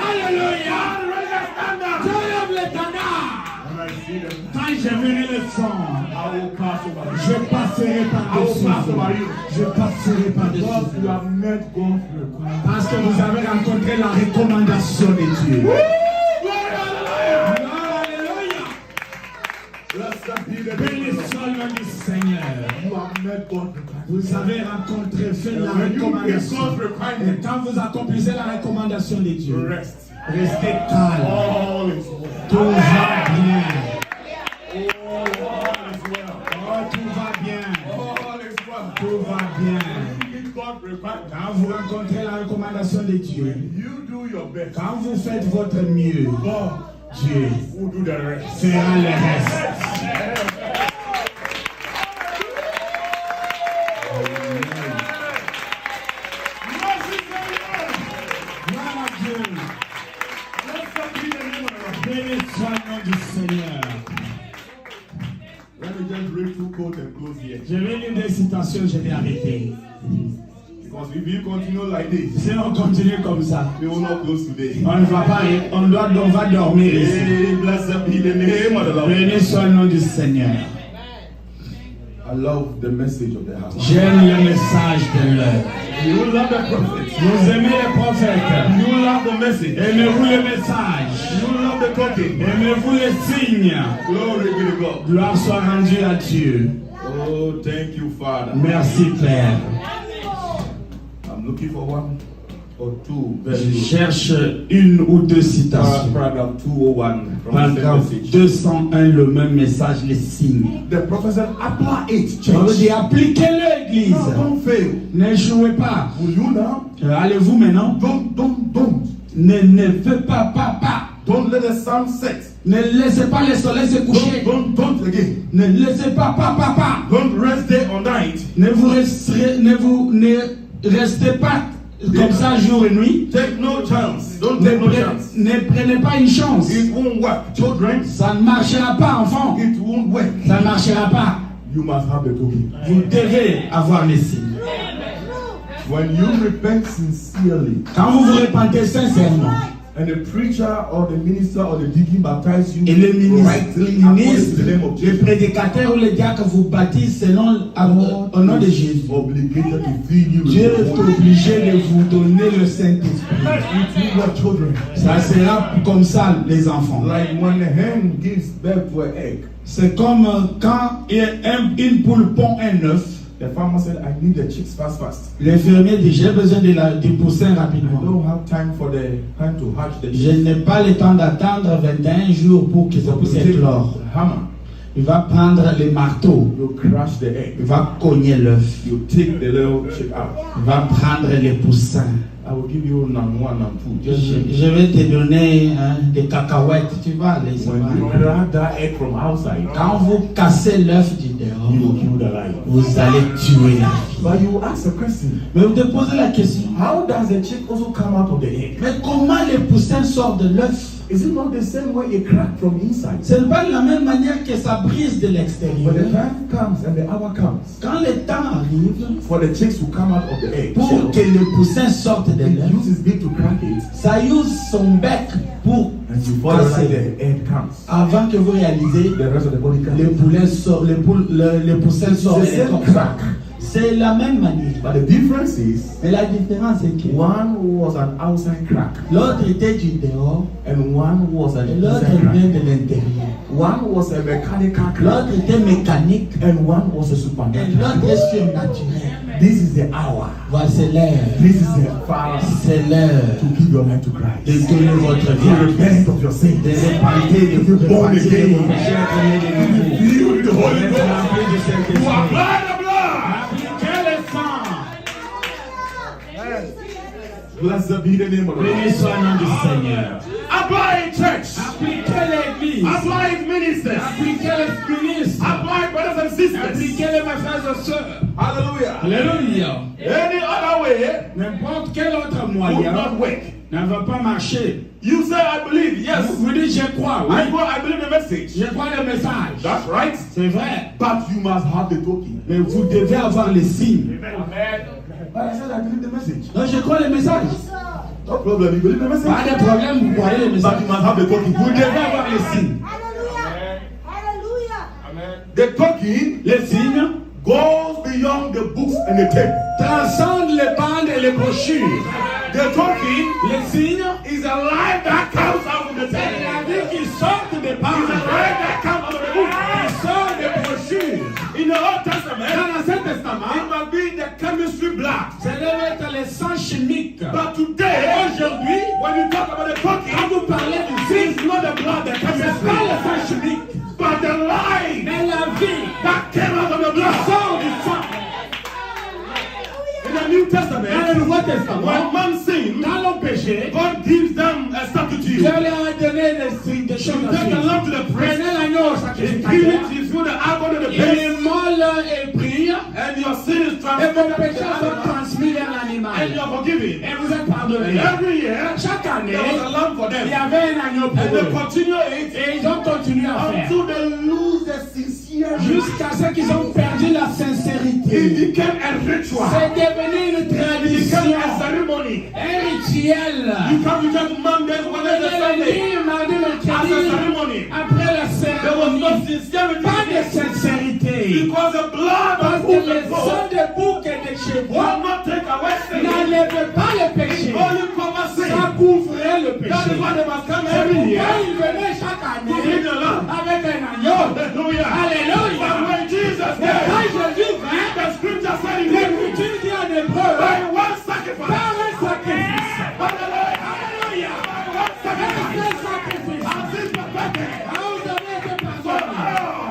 Alléluia. God raise a standard. Je lève le standard. When I see them, Quand je verrai le sang, I will pass over you. je passerai I will par-dessus pass over vous. you. Je passerai par-dessus Because you vous. have met God's requirement. Parce que vous avez rencontré la recommandation de Dieu. Glory, hallelujah. Alléluia. Blessed be the Béni name of the Lord. soit le nom du Seigneur. You have met God's requirement. Vous avez rencontré, fait la When you get recommandation. God's Et requirement, quand vous accomplissez la recommandation de Dieu, rest. restez calme. All is well. Tout va bien. All is well. Oh, tout va bien. All is well. Tout va bien. You get God's requirement. Quand vous rencontrez la recommandation de Dieu, You do your best. quand vous faites votre mieux, God Dieu will do the rest. fera le reste. Mercy, Seigneur. Gloire à Dieu. Blessed be the name of the Lord. Béni soit le nom du Seigneur. Let me just read two quotes and close here. Je vais lire des citations, je vais arrêter. Because if you continue like this, Si on continue comme ça, we will not close today. on ne va pas, on va dormir ici. Hey, blessed be the name of the Lord. Béni soit le nom du Seigneur. I love the message of the house. J'aime le message de l'heure. You love the prophet. Vous aimez les prophètes. You love the message. Aimez-vous le message. You love the talking. Aimez-vous les signes. Glory be to God. Gloire soit rendue à Dieu. Oh, thank you, Father. Merci Père. I'm looking for one or two Je very good. cherche une ou deux citations. Paragraph 201 from the Paragraphe same message. 201, le même message, les signes. The prophet said, apply it, On veut church. dire, appliquez-le, Église. No, don't fail. N'échouez pas. Will you now? Allez-vous maintenant. Don't. Ne faites pas. Don't let the sun set. Ne laissez pas le soleil se coucher. Don't again. Ne laissez pas. Don't rest day or night. Ne restez pas comme ça jour et nuit. Take no chance. Don't Ne, take no chance. ne prenez pas une chance. It won't work. Children, Ça ne marchera pas, enfant. it won't work. Ça ne marchera pas. You must have the token. Vous devez avoir les signes. When you repent sincerely, Quand vous vous repentez sincèrement, and the preacher or the minister or the deacon baptize you et le rightly according to the name of le Jesus, prédicateur ou le diacre vous baptise selon au nom de Jésus. obligated to feed you with Dieu the est word. obligé de vous donner le Saint-Esprit. It will work, children. Ça sera comme ça, les enfants. Like when a hen gives birth to an egg, C'est comme quand une poule pond un œuf. the farmer said, I need the chicks fast. Le fermier dit, j'ai besoin du poussin I rapidement. don't have time for the hen to hatch the Je chicks. n'ai pas le temps d'attendre 21 jours pour que ça puisse éclore. The hammer. Il va prendre les marteaux. You crush the egg. Il va cogner l'œuf. You take the little chick out. Il va prendre les poussins. I will give you number 1 and 2. Just Je vais te donner des cacahuètes. Tu vas les when you grab that egg from outside, Quand vous cassez l'œuf du you dehors, will kill the lion. vous allez tuer la fille. But you ask a question. Mais vous te posez la question. How does the chick also come out of the egg? Mais comment les poussins sortent de l'œuf? Is it not the same way it cracked from inside? Ce n'est pas de la même manière que ça brise de l'extérieur. When the time comes and the hour comes Quand le temps arrive, for the chicks to come out of the egg, pour que les poussins sortent de it l'œuf, uses beak to crack it, ça use son bec pour and you follow like casser. the egg comes. Avant que vous réalisez, The rest of the body comes. les poulets sortent, les poussins sortent. It's the et les same coqs sortent. crack. C'est la même manière. But the difference is, Mais la différence est que one was an outside crack, l'autre était du dehors and one was an et l'autre inside vient crack. de l'intérieur. One was a mechanical crack, L'autre était mécanique and one was a et supernatural. l'autre est surnaturel. This is the hour. Voici l'heure. This is the fire C'est l'heure to give your life to de Christ. donner votre vie To à Christ. repent of your sins. De repentir, de vous Born repentir, de again. vos péchés, être né de nouveau. Filled with the Holy D'être Ghost. rempli du You Saint-Esprit. apply the blood. Appliquez le sang. Blessed be the name of the Béni Lord. soit le nom du Seigneur. Apply it, church. Appliquez l'église. Apply it, ministers. Appliquez les ministres. Apply it, brothers and sisters. Appliquez-les, mes frères et sœurs. Hallelujah. Alléluia. Any other way N'importe quel autre would moyen not work. ne va pas marcher. You say, I believe. Yes. Vous dites, je crois, oui. I believe the message. Je crois le message. That's right. C'est vrai. But you must have the token. Mais vous devez avoir les signes. But I said, I believe the message. Non, je crois le message. No problem. You believe the message. Pas de problème, vous croyez le But message. you must have the token. Vous devez avoir les signes. Hallelujah. Hallelujah. The token Les signes goes beyond the books and the tape. transcendent les bandes et les brochures. The token Les signes, is a life that comes out of the tape. c'est-à-dire qu'ils sortent des It's bandes, a life that comes out of the book. ils sortent des brochures. In the Old Dans Testament, l'Ancien it Testament, must be the chemistry blood. ça devait être les sangs chimiques. But today, Aujourd'hui, when you talk about the quand token, vous parlez du signe, it's not the blood, the c'est pas chemistry, le sang chimique, but the life mais la vie that came out of the blood. sort du sang. In the New Dans le Testament, Nouveau Testament, when man sinned, dans l'homme péché, God gives them a substitute. Dieu leur a donné des signes, des choses You à take the suivre. lamb to the priest, Prenez l'agneau au he sacrificateur, heals you through the alcohol of the il place, immole et prie, and your sin is et vos transmitted to péchés the sont animal, transmis vers and l'animal. you are forgiven. Et vous êtes And pardonnés. every year, Chaque année, there was a lamb for il them. y avait un agneau And pour they eux. continue it Et ils ont continué à faire. until they lose the sincere. Jusqu'à ce qu'ils ont perdu la It sincérité. became a ritual. C'est devenu une It became tradition, a ceremony. un rituel. You come to church Monday, Wednesday, Sunday Lundi, mardi, as a mercredi, ceremony. après la There was no cérémonie, sincerity pas de sincérité. because the blood Parce of que who le the sang de bouc et de chevaux will not take away sin. n'enlève pas le péché. Only cover sin. Ça couvrait le That is péché. why they must come C'est every pourquoi year il venait chaque to année bring the lamb. avec un agneau. Hallelujah. But Alléluia. when Jesus Mais quand came, Jésus vint, the scripture said in Hebrew, l'Écriture dit en hébreu, by one sacrifice. par un sacrifice. Hallelujah. By one Un sacrifice. seul sacrifice. As is perfected. Ah, vous avez été pardonné.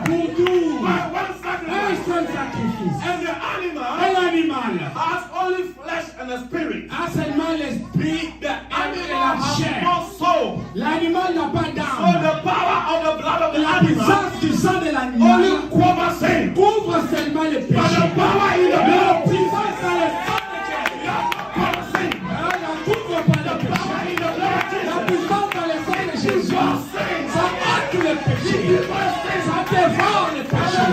Pour tout. By one Un sacrifice. seul sacrifice. And the Et animal l'animal has only flesh and a spirit. a seulement l'esprit The et animal la has chair. no soul. L'animal n'a pas So d'âme. the power of the blood of the La animal puissance du sang de only l'animal covers sin. couvre seulement le But the péché. power in the La blood puissance dans le sang de Jésus covers sin. ne couvre pas le péché. In the blood of La Jesus. puissance dans le sang de Jésus, ça ôte le péché. Ça dévore le péché.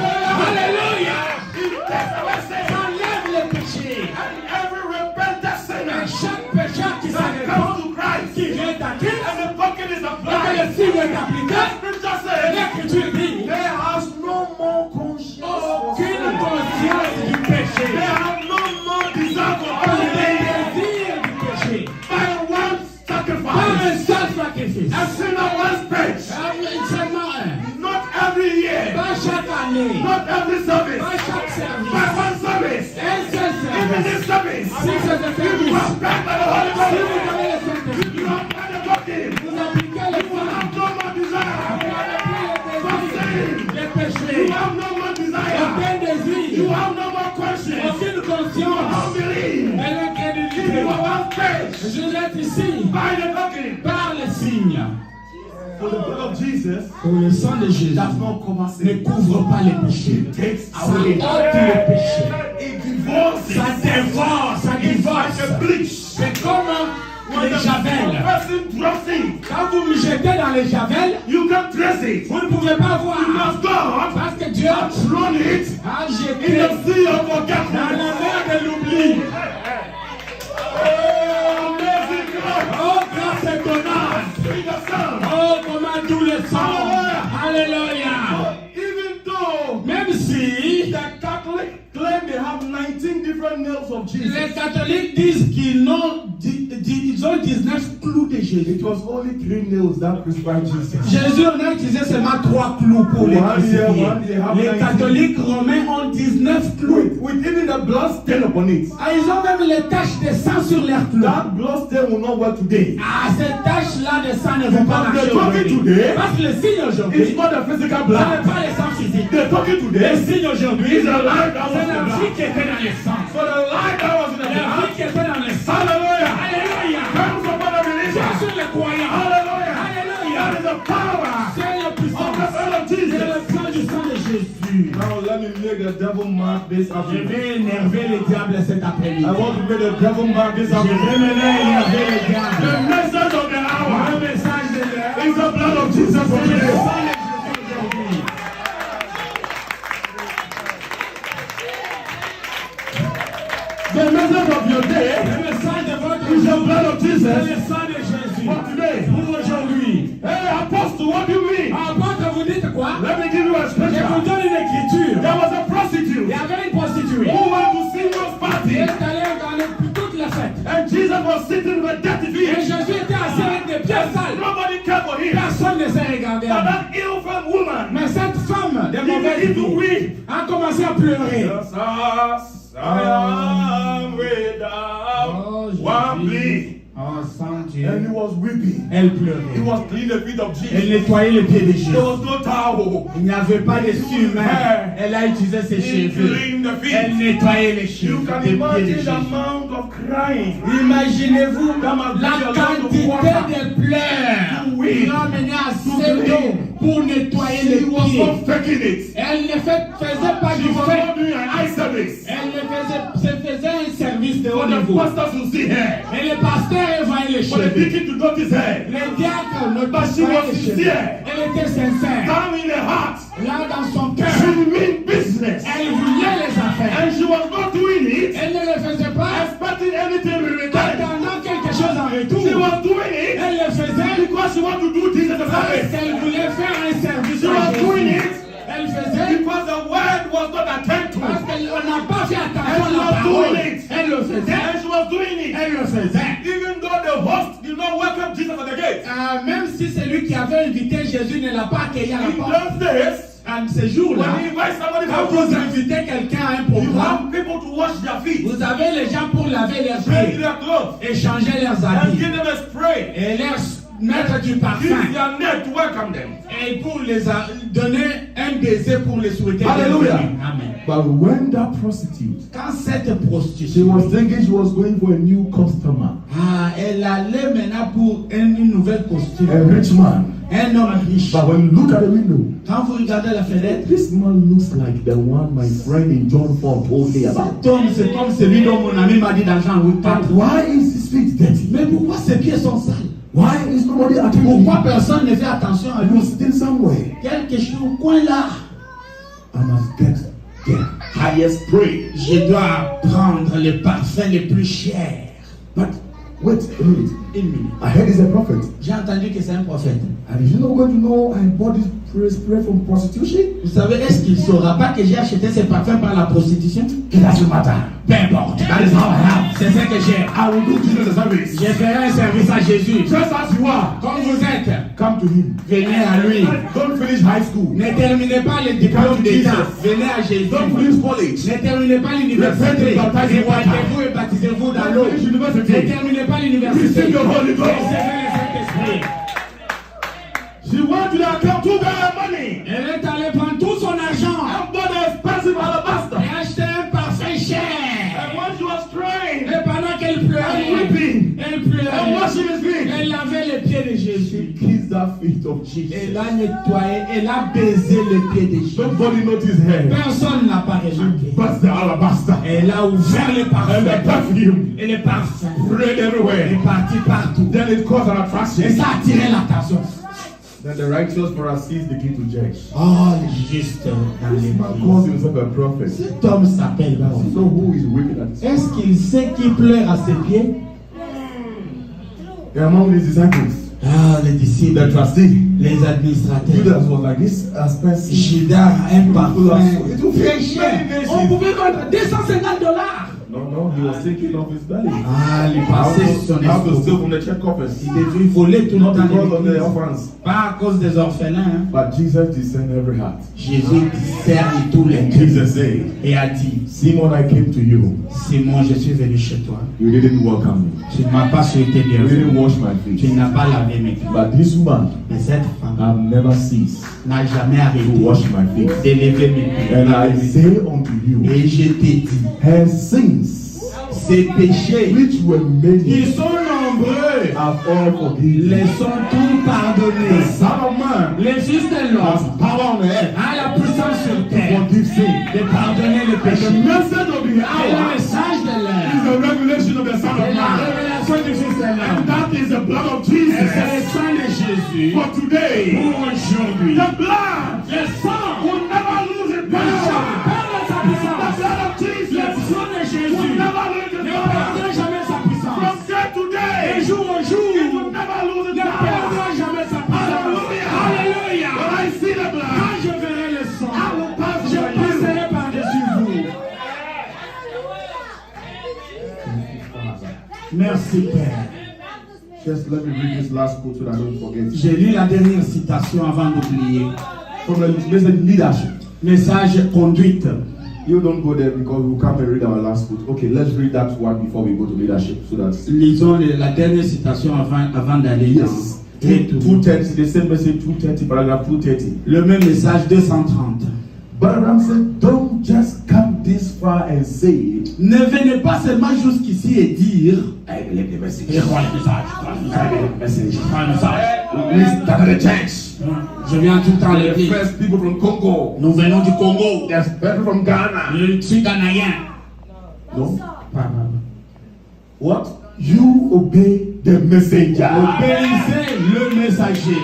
Alléluia. It takes away sin. Ça enlève le péché. And every repentant Et sinner chaque pécheur qui that s'arrête, comes to Christ, qui vient à Christ, and the token is et que le applied, signe est appliqué, the scripture says l'Écriture dit, there has no more conscience for aucune sin. conscience du péché. They have no more desire for Pas all de things. désir du péché. By one Pas un sacrifice, seul sacrifice. a sinner once paid. Seulement un. Not every year, Pas chaque année. not every service, Pas chaque by service. one service. Un seul Even service. this service, Si c'est un you service, have paid by the Holy si vous Ghost. avez le Saint-Esprit, You have paid the token. vous appliquez le You sang. have no more desire Vous n'avez plus for le désir. sin. Le péché. Je vais être ici by the token. par les signes. For the blood of Jesus Pour le sang de Jésus does not cover ne sin. couvre pas les péchés. It takes Ça away. ôte les péchés. It divorces. Ça dévore, ça It's divorce. like a bleach. C'est comme When les the javelles. person drops in, Quand vous me jetez dans les javelles, you can trace it. vous ne pouvez pas voir. Because God Parce que Dieu has thrown it a in jeté the sea of dans forgetfulness. la mer de l'oubli. Oh, amazing God. Oh, grâce étonnante. See the Son. Oh, comment tout le sang. Alléluia. Even though Même si the Catholic claim they have 19 different nails of Jesus, les catholiques disent qu'ils ont 19 clous de Jésus. it was only 3 nails that crucified Jesus. Jésus en a utilisé seulement 3 clous pour les One here, crucifier. one here, have Les 19. catholiques romains ont 19 clous. With even the blood stain upon it. Ah, ils ont même les taches de sang sur leurs clous. That blood stain will not work today. Ah, ces taches-là de sang ne vont pas Because marcher the talking aujourd'hui. today Parce que le signe aujourd'hui, is not a physical ce blood. n'est pas le sang physique. The talking Le today signe aujourd'hui, is a light that was c'est in la the vie blood. qui était dans le sang. So the light that was in the La vie blood. qui était dans le sang. Hallelujah. Alléluia. Comes upon the believer. Sur les croyants. Hallelujah. Alléluia. That is the power C'est la of the puissance. blood of C'est Jesus. le sang du sang de Jésus. Now let me make the devil mad this Je afternoon. vais énerver les diables cet après-midi. I want to make the devil mad this Je vais afternoon. énerver les The diables. message of the hour Le message de l'heure, is the blood of Jesus for c'est le today. sang de Jésus aujourd'hui. The message of your day Le message de votre is the jour, blood of c'est Jesus le sang de Jésus. for today. Pour aujourd'hui. Hey, Apostle, what do you mean? Apôtre, vous dites quoi? Let me give you a Je vous scripture. donne une écriture. There was a Il prostitute y avait une prostituée. who went to Simon's Elle party, est allée dans toute la fête. and Jesus was sitting with dirty Et feet. Jésus était assis avec des pieds sales. Nobody cared for him. Personne ne s'est regardé But à lui. that ill-fed woman Mais cette femme de began mauvaise to vie weep. a commencé à pleurer. Just as I am without one plea. Oh, sans Dieu. And he was weeping. Elle He pleurait. was cleaning the feet of Elle Jesus. nettoyait les pieds de Jésus. There was no towel. Il n'y avait pas de humain. Elle a utilisé ses He cheveux. cleaned the Elle feet. nettoyait les You cheveux can des pieds de imagine Jésus. the amount of crying. Imaginez-vous That must be la a lot of quantité water. de pleurs Oui. qui l'ont mené à assez d'eau pour nettoyer les He was pieds. not faking it. Elle ne faisait pas She du was fait. not doing an eye service. Elle ne faisait un service de For haut the niveau. pastors to see her. Et le pasteur voyait les For the cheveux. deacon to notice her. Le diacre ne But she voyait was les cheveux. sincere. Elle était sincère. Down in her heart. Là dans son cœur, She meant business. elle voulait les affaires. And she was not doing it Elle ne le faisait pas expecting anything in return. attendant quelque chose en She retour. was doing it Elle le faisait because she wanted to do things as a parce service. qu'elle voulait faire un service She à was doing Jésus. it Elle faisait because the word was not attended to. parce qu'on n'a pas fait attention Elle à la was parole. doing it. Elle le faisait. And she was doing it. Elle le faisait. Even though the host did not welcome Jesus at the gate. Même si celui qui avait invité Jésus ne l'a pas accueilli à la In porte. those days, Ces jours-là, when he invites somebody quand for vous program, invitez quelqu'un à un you programme, have people to wash their feet, vous avez les gens pour laver leurs change pieds, their clothes, échanger leurs and habits give them a spray. et leur mettre du Use parfum their net to welcome them. et pour les donner un baiser pour les souhaiter. Hallelujah. bienvenue. Amen. But when that prostitute, Quand cette she prostituée, was thinking she was going for a new customer, elle allait maintenant pour une nouvelle a costume, rich man. un homme riche. But when you look at the window, Quand vous regardez la fenêtre, this man looks like the one my friend in John 4 told me about. cet homme, c'est comme celui dont mon ami m'a dit dans Jean 8. But why is his feet dirty? Mais pourquoi ses pieds sont sales? Why is nobody attending to Pourquoi him? personne ne fait attention à He lui? was sitting somewhere. Quelque chose au coin là. I must get the highest praise. Je dois prendre les parfums les plus chers. But wait a minute. Une minute. I heard he's a prophet. J'ai entendu que c'est un prophète. And is he not going to know I bought this spray from prostitution? Vous savez, est-ce qu'il ne saura pas que j'ai acheté ces parfums par la prostitution? It doesn't matter. Peu importe. That is how I am. C'est ce que j'ai. I will do Jesus a service. Je ferai un service à Jésus. Just as you are, Comme vous êtes, come to him. venez à lui. Don't finish high school. Ne terminez pas les diplômes d'État. Venez à Jésus. Don't finish college. Ne terminez pas l'université. Répandez-vous et baptisez-vous dans l'eau. Don't finish Ne university. terminez pas l'université. Receive your Holy Ghost. Recevez le Saint-Esprit. She went to the account to get money. Elle est allée prendre tout son argent And bought an expensive alabaster. et acheter un parfum cher. And when she was crying Et pendant qu'elle and pleurait, weeping, elle de Jésus. Kiss that feet of Jesus. Elle a nettoyé, elle a baisé le pied de Jésus. Nobody noticed her. Personne n'a pas remarqué. But the alabaster Elle a ouvert les and the parfums. perfume Et les parfums. spread Elle everywhere. est partie partout. Then it caused an Et attraction. ça a attiré l'attention. Then the righteous Pharisees begin to judge. Oh, juste dans This man l'église. calls himself a prophet. Cet homme s'appelle Paul. So who is wicked at Est-ce qu'il sait qui pleure à ses pieds? among his disciples? Ah, les disciples, The trustee. les administrateurs. Judas was like this expensive. Judas, un parfum. It will Très be cher. On pouvait vendre $250. No, he was taking off his belly. Ah, il passait son How to steal espoir. from the check office. Il devait voler tout le Not temps. because of les the églises. orphans. Pas à cause des orphelins. Hein. But Jesus discerned every heart. Jésus discerne tous les And cœurs Jesus said, et a dit, Simon, I came to you. Simon, je suis venu chez toi. You didn't welcome me. Tu ne m'as pas souhaité You bienvenue. didn't wash my Tu feet. n'as pas lavé mes pieds. But this woman Mais cette femme have never ceased n'a jamais to arrêté wash my feet. d'élever mes pieds. And I say unto you, Et je t'ai dit, her sins, ces péchés, which were many, ils sont nombreux, have all forgiven. les sont tous The pardonnés. Son of Man Les fils de has l'homme power on the earth a la puissance sur to terre forgive sin. de pardonner les And the péchés. message of the Et le hour message de is l'heure, the revelation of the Son c'est of la Man. révélation du Fils de And l'homme. that is the blood of Et c'est le Jesus. sang de Jésus For today, pour aujourd'hui. the blood Le sang will never lose its ne power. perd sa The puissance. blood of Le Jesus sang de Jésus will ne never lose its power. perdra jamais sa puissance. From day to De day, jour au it jour, will never lose ne its perdra power. jamais sa puissance. Hallelujah. Alléluia. When I see the Quand blood, je verrai le sang, I will pass je over you. passerai par-dessus vous. Merci Père. Just let me read this last quote so that I don't forget. J'ai lu la dernière citation avant d'oublier. From the message leadership. Message conduite. You don't go there because we can't read our last quote. Okay, let's read that one before we go to leadership. So that's Lisons la dernière citation avant d'aller dans yes. Retour. 230, the same message 230, paragraph 230. Le même message 230. Balaam said, don't just come this far and say, Ne venez pas seulement jusqu'ici et dire I believe the message. je crois le message, je crois le message, je crois le message. We started the church. Je viens tout le temps à The l'église. first people from Congo. Nous venons du Congo. There's people from Ghana. Je suis ghanéen. No? What? You obey the messenger. Obéissez le messager.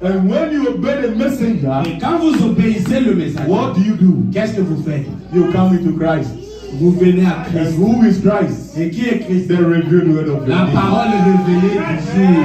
And when you obey the messenger, Et quand vous obéissez le messager, what do you do? qu'est-ce que vous faites? You come into Christ. Vous venez à And Christ. who is Christ? Et qui est Christ? The revealed word of La God. parole révélée du jour.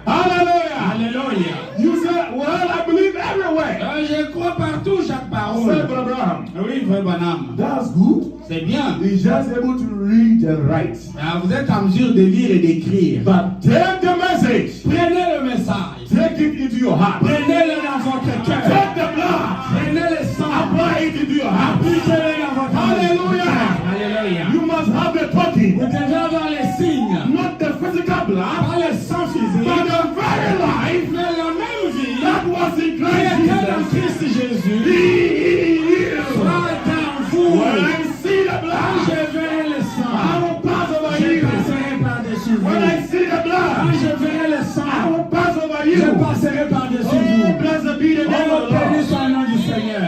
Hallelujah. Alléluia. You say, well, I believe everywhere. Je crois partout chaque Say, parole. Abraham. Oui, frère Banham. That's good. C'est bien. He's just able to read and write. Vous êtes en mesure de lire et d'écrire. But take the message. Prenez le message. Take it into your heart. Prenez-le dans votre cœur. Take the blood. Prenez le sang. Apply it into your heart. Appliquez-le dans votre Hallelujah. Alléluia. You must have the talking. Vous devez avoir les signes. Not the physical blood, Pas le sang physique. but the very life Mais la même vie that was in qui Christ était dans Jesus. Christ Jésus. He Soit en vous. When I see the Quand blood, je verrai le I sang, will pass over je you. passerai par-dessus vous. When I see the Quand blood, je verrai le I sang, will pass over je you. passerai par-dessus Oh, vous. blessed be the name Oh, of the béni Lord. soit le nom du Seigneur.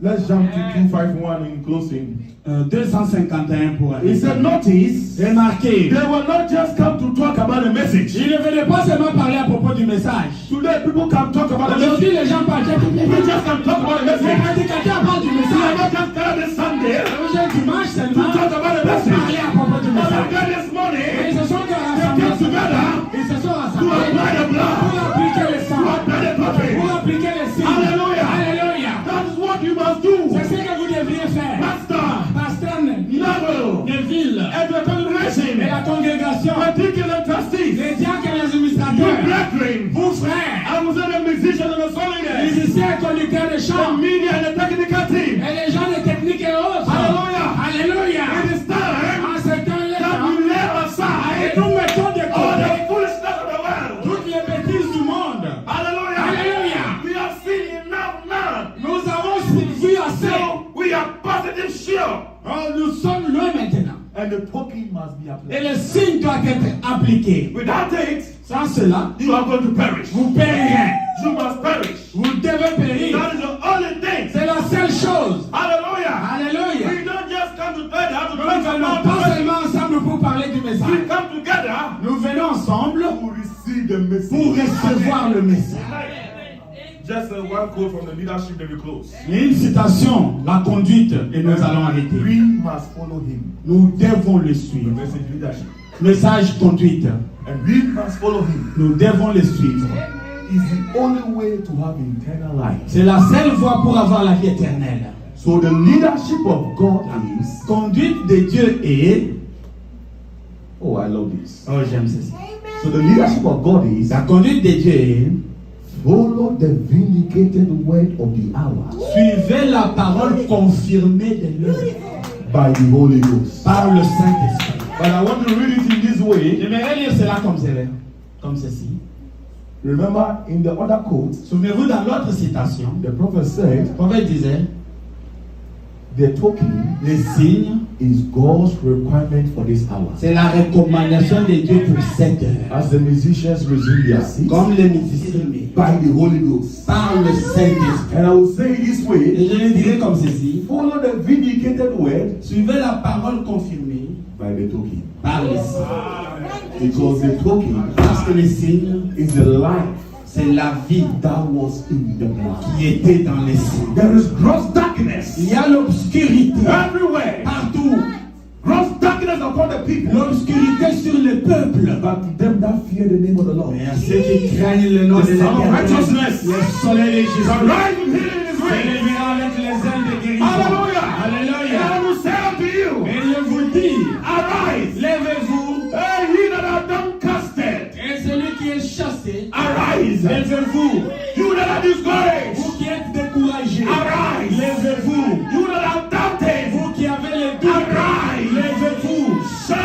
Let's jump to 251 in closing. 251 pour He aller. said, notice, Remarquez, they will not just come to talk about the message. il ne venait pas seulement parler à propos du message. Today, people can talk about the message. Aujourd'hui, les gens parlent. We just can talk about the Les message. prédicateurs parlent du We are message. not just gathered this Sunday Aujourd'hui, dimanche seulement, to talk about the parler message. à propos du But message. again this Et morning, ils se sont they rassemblés. came together Ils se sont to rassemblés apply the blood. pour appliquer le sang, To apply the talking. pour appliquer les signes. Hallelujah. Alléluia. That is what you must do. C'est ce que vous devriez faire. Pastor, Pasteur level, Neville and the et congregation, la congrégation, particular trustees, les diacres et les your administrateurs, brethren, vos frères, I was the musicians and the les songwriters, musiciens et conducteurs de the chant, media and the technical team. et les gens de technique et autres. Hallelujah. Alléluia. It is time En ce that temps-là, we lay et aside nous mettons de all côté the foolishness of the world. toutes les bêtises du monde. Hallelujah. Alléluia. We have seen enough now. Nous avons vu assez. So we are positive sure. Oh, nous sommes loin maintenant. And the token must be applied. Et le signe doit être appliqué. arrêté. Without it, Sans cela, you are going to perish. vous périrez. You must perish. Vous devez périr. That is the only thing. C'est la seule chose. Hallelujah. Alléluia. We don't just come together to Nous talk ne venons about pas the seulement ensemble pour parler du We message. come together Nous venons ensemble to receive the message. pour recevoir le message. Just one quote from the leadership that we close. Une citation, la conduite, et nous allons arrêter. We must follow him. Nous devons le The suivre. message leadership. Message conduite. And we must follow him. Nous devons le suivre. It's the only way to have eternal life. C'est la seule voie pour avoir la vie éternelle. So the leadership of God is. Conduite de Dieu est. Oh, I love this. Oh, j'aime ceci. So the leadership of God is. La conduite de Dieu est. Follow the vindicated word of the hour. Suivez la parole confirmée de l'heure By the Holy Ghost. par le Saint-Esprit. But I want to read it in this way. J'aimerais lire cela comme ceci. Remember, in the other quote, Souvenez-vous, dans l'autre citation, the prophet said, le prophète disait, the token les signes, is God's requirement for this hour. c'est la recommandation de Dieu pour cette heure. As the musicians resume their seats, Comme les musiciens, by the Holy Ghost. par le Saint-Esprit. And I will say it this way, Et je le dirai comme ceci. follow the vindicated word Suivez la parole confirmée by the token. par les signes. Because the token Parce que les signes, is the life c'est la vie that was in the blood. qui était dans les signes. There is gross darkness Il y a l'obscurité everywhere. partout. Gross darkness upon the people. L'obscurité sur le peuple. But to them that fear the name of the Lord. Mais à ceux qui craignent le nom de The sun of l'Éternel, righteousness. le soleil de Jésus Arise with healing in his wings. s'élèvera avec les ailes de guérison. Hallelujah. Alléluia. And I will say unto you, Et je vous dis, arise. lèvez-vous. Hey, ye that are downcasted, Et celui qui est chassé, arise. lèvez-vous. You that are discouraged, Vous qui êtes découragés, arise. lèvez-vous. You that are doubted, Vous qui avez les doutes, arise. lèvez-vous. Shine.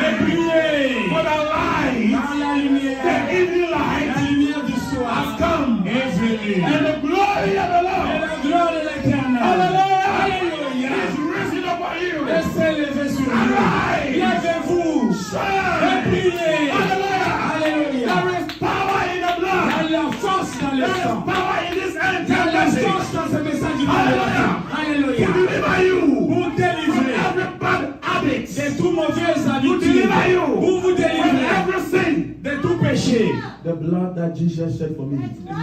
Et brillez For the light, dans la lumière. the evening La light, lumière du has soir come. est venue. And the glory of the Et Lord la gloire de l'Éternel, Hallelujah. alléluia, is risen upon you. et s'est levée sur vous. Arise. Lèvez-vous et Shine. brillez. Hallelujah. Alléluia. There is power in the Il blood. y a la force dans le There is sang. power in this end Il y a time la message force dans ce message du Alléluia. Alléluia. to deliver you Pour from délivrer every bad habit, de toutes mauvaises to habitudes. deliver you Pour vous from délivrer every sin. de tout péché. The blood that Jesus shed for me.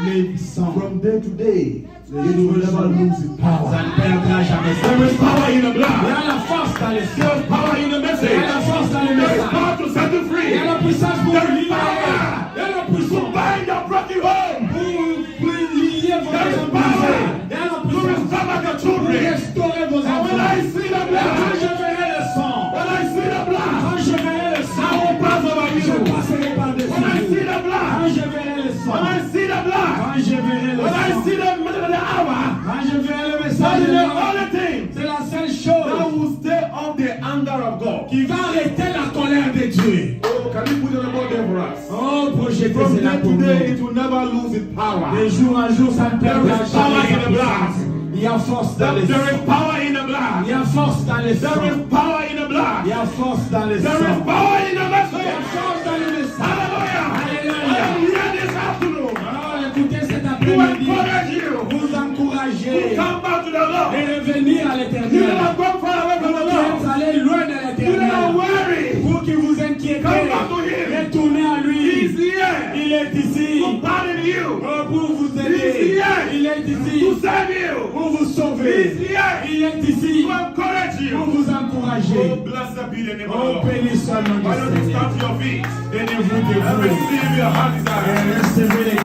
Le sang. From day to day, it will never lose its Ça power. ne perdra jamais ça. There is power in the Il y blood. a la force dans le sang. There is power in the Il y a message. la force dans le There is message. power to set you Il y free. a la puissance pour There vous is libérer. power Il y a la to puissance bind your broken home. pour lier vos There is enfants. power Il y a la to puissance restore back your pour children. restaurer vos And when I enfants. see the Et quand blood, je verrai le sang, when I see the blood, quand je verrai le I sang, will pass over je you. passerai par-dessus. When I see the Quand blood, je verrai le sang, when I see the blood, quand je verrai le when I sang, see the middle of the hour, quand je verrai le that message is de the l'homme, only thing c'est la seule that chose will stay off the anger of God. qui va arrêter la colère de Dieu. Oh, can you put it on there for us? Oh, projetez From cela day pour to day, nous. it will never lose its power. De jour en jour, ça ne perdra There is power jamais in sa the blood. puissance. Il y a force dans le There is sang. power in the Il blood. y a force dans le There is sang. power in the blood. Il y a force dans le There is sang. power in the Il y a message. force dans le message. Hallelujah. I Alléluia. am here this afternoon Alors écoutez cet to après-midi, encourage you vous to encourager come back to the Lord. et revenir à You l'éternel. have gone far away from the Vous qui êtes Lord. allés loin de You don't l'éternel. worry. Vous qui vous inquiétez, Come back to him. retournez à He's lui. here Il est ici to pardon you, pour vous He's aider. here Il est ici to save you, pour vous sauver. He's here Il est ici to encourage pour you. vous encourager. Oh, blessed be the name of the Oh, Lord. béni soit le nom Why du don't you Seigneur. stand to your feet Tenez-vous and debout receive your heart desire? et recevez les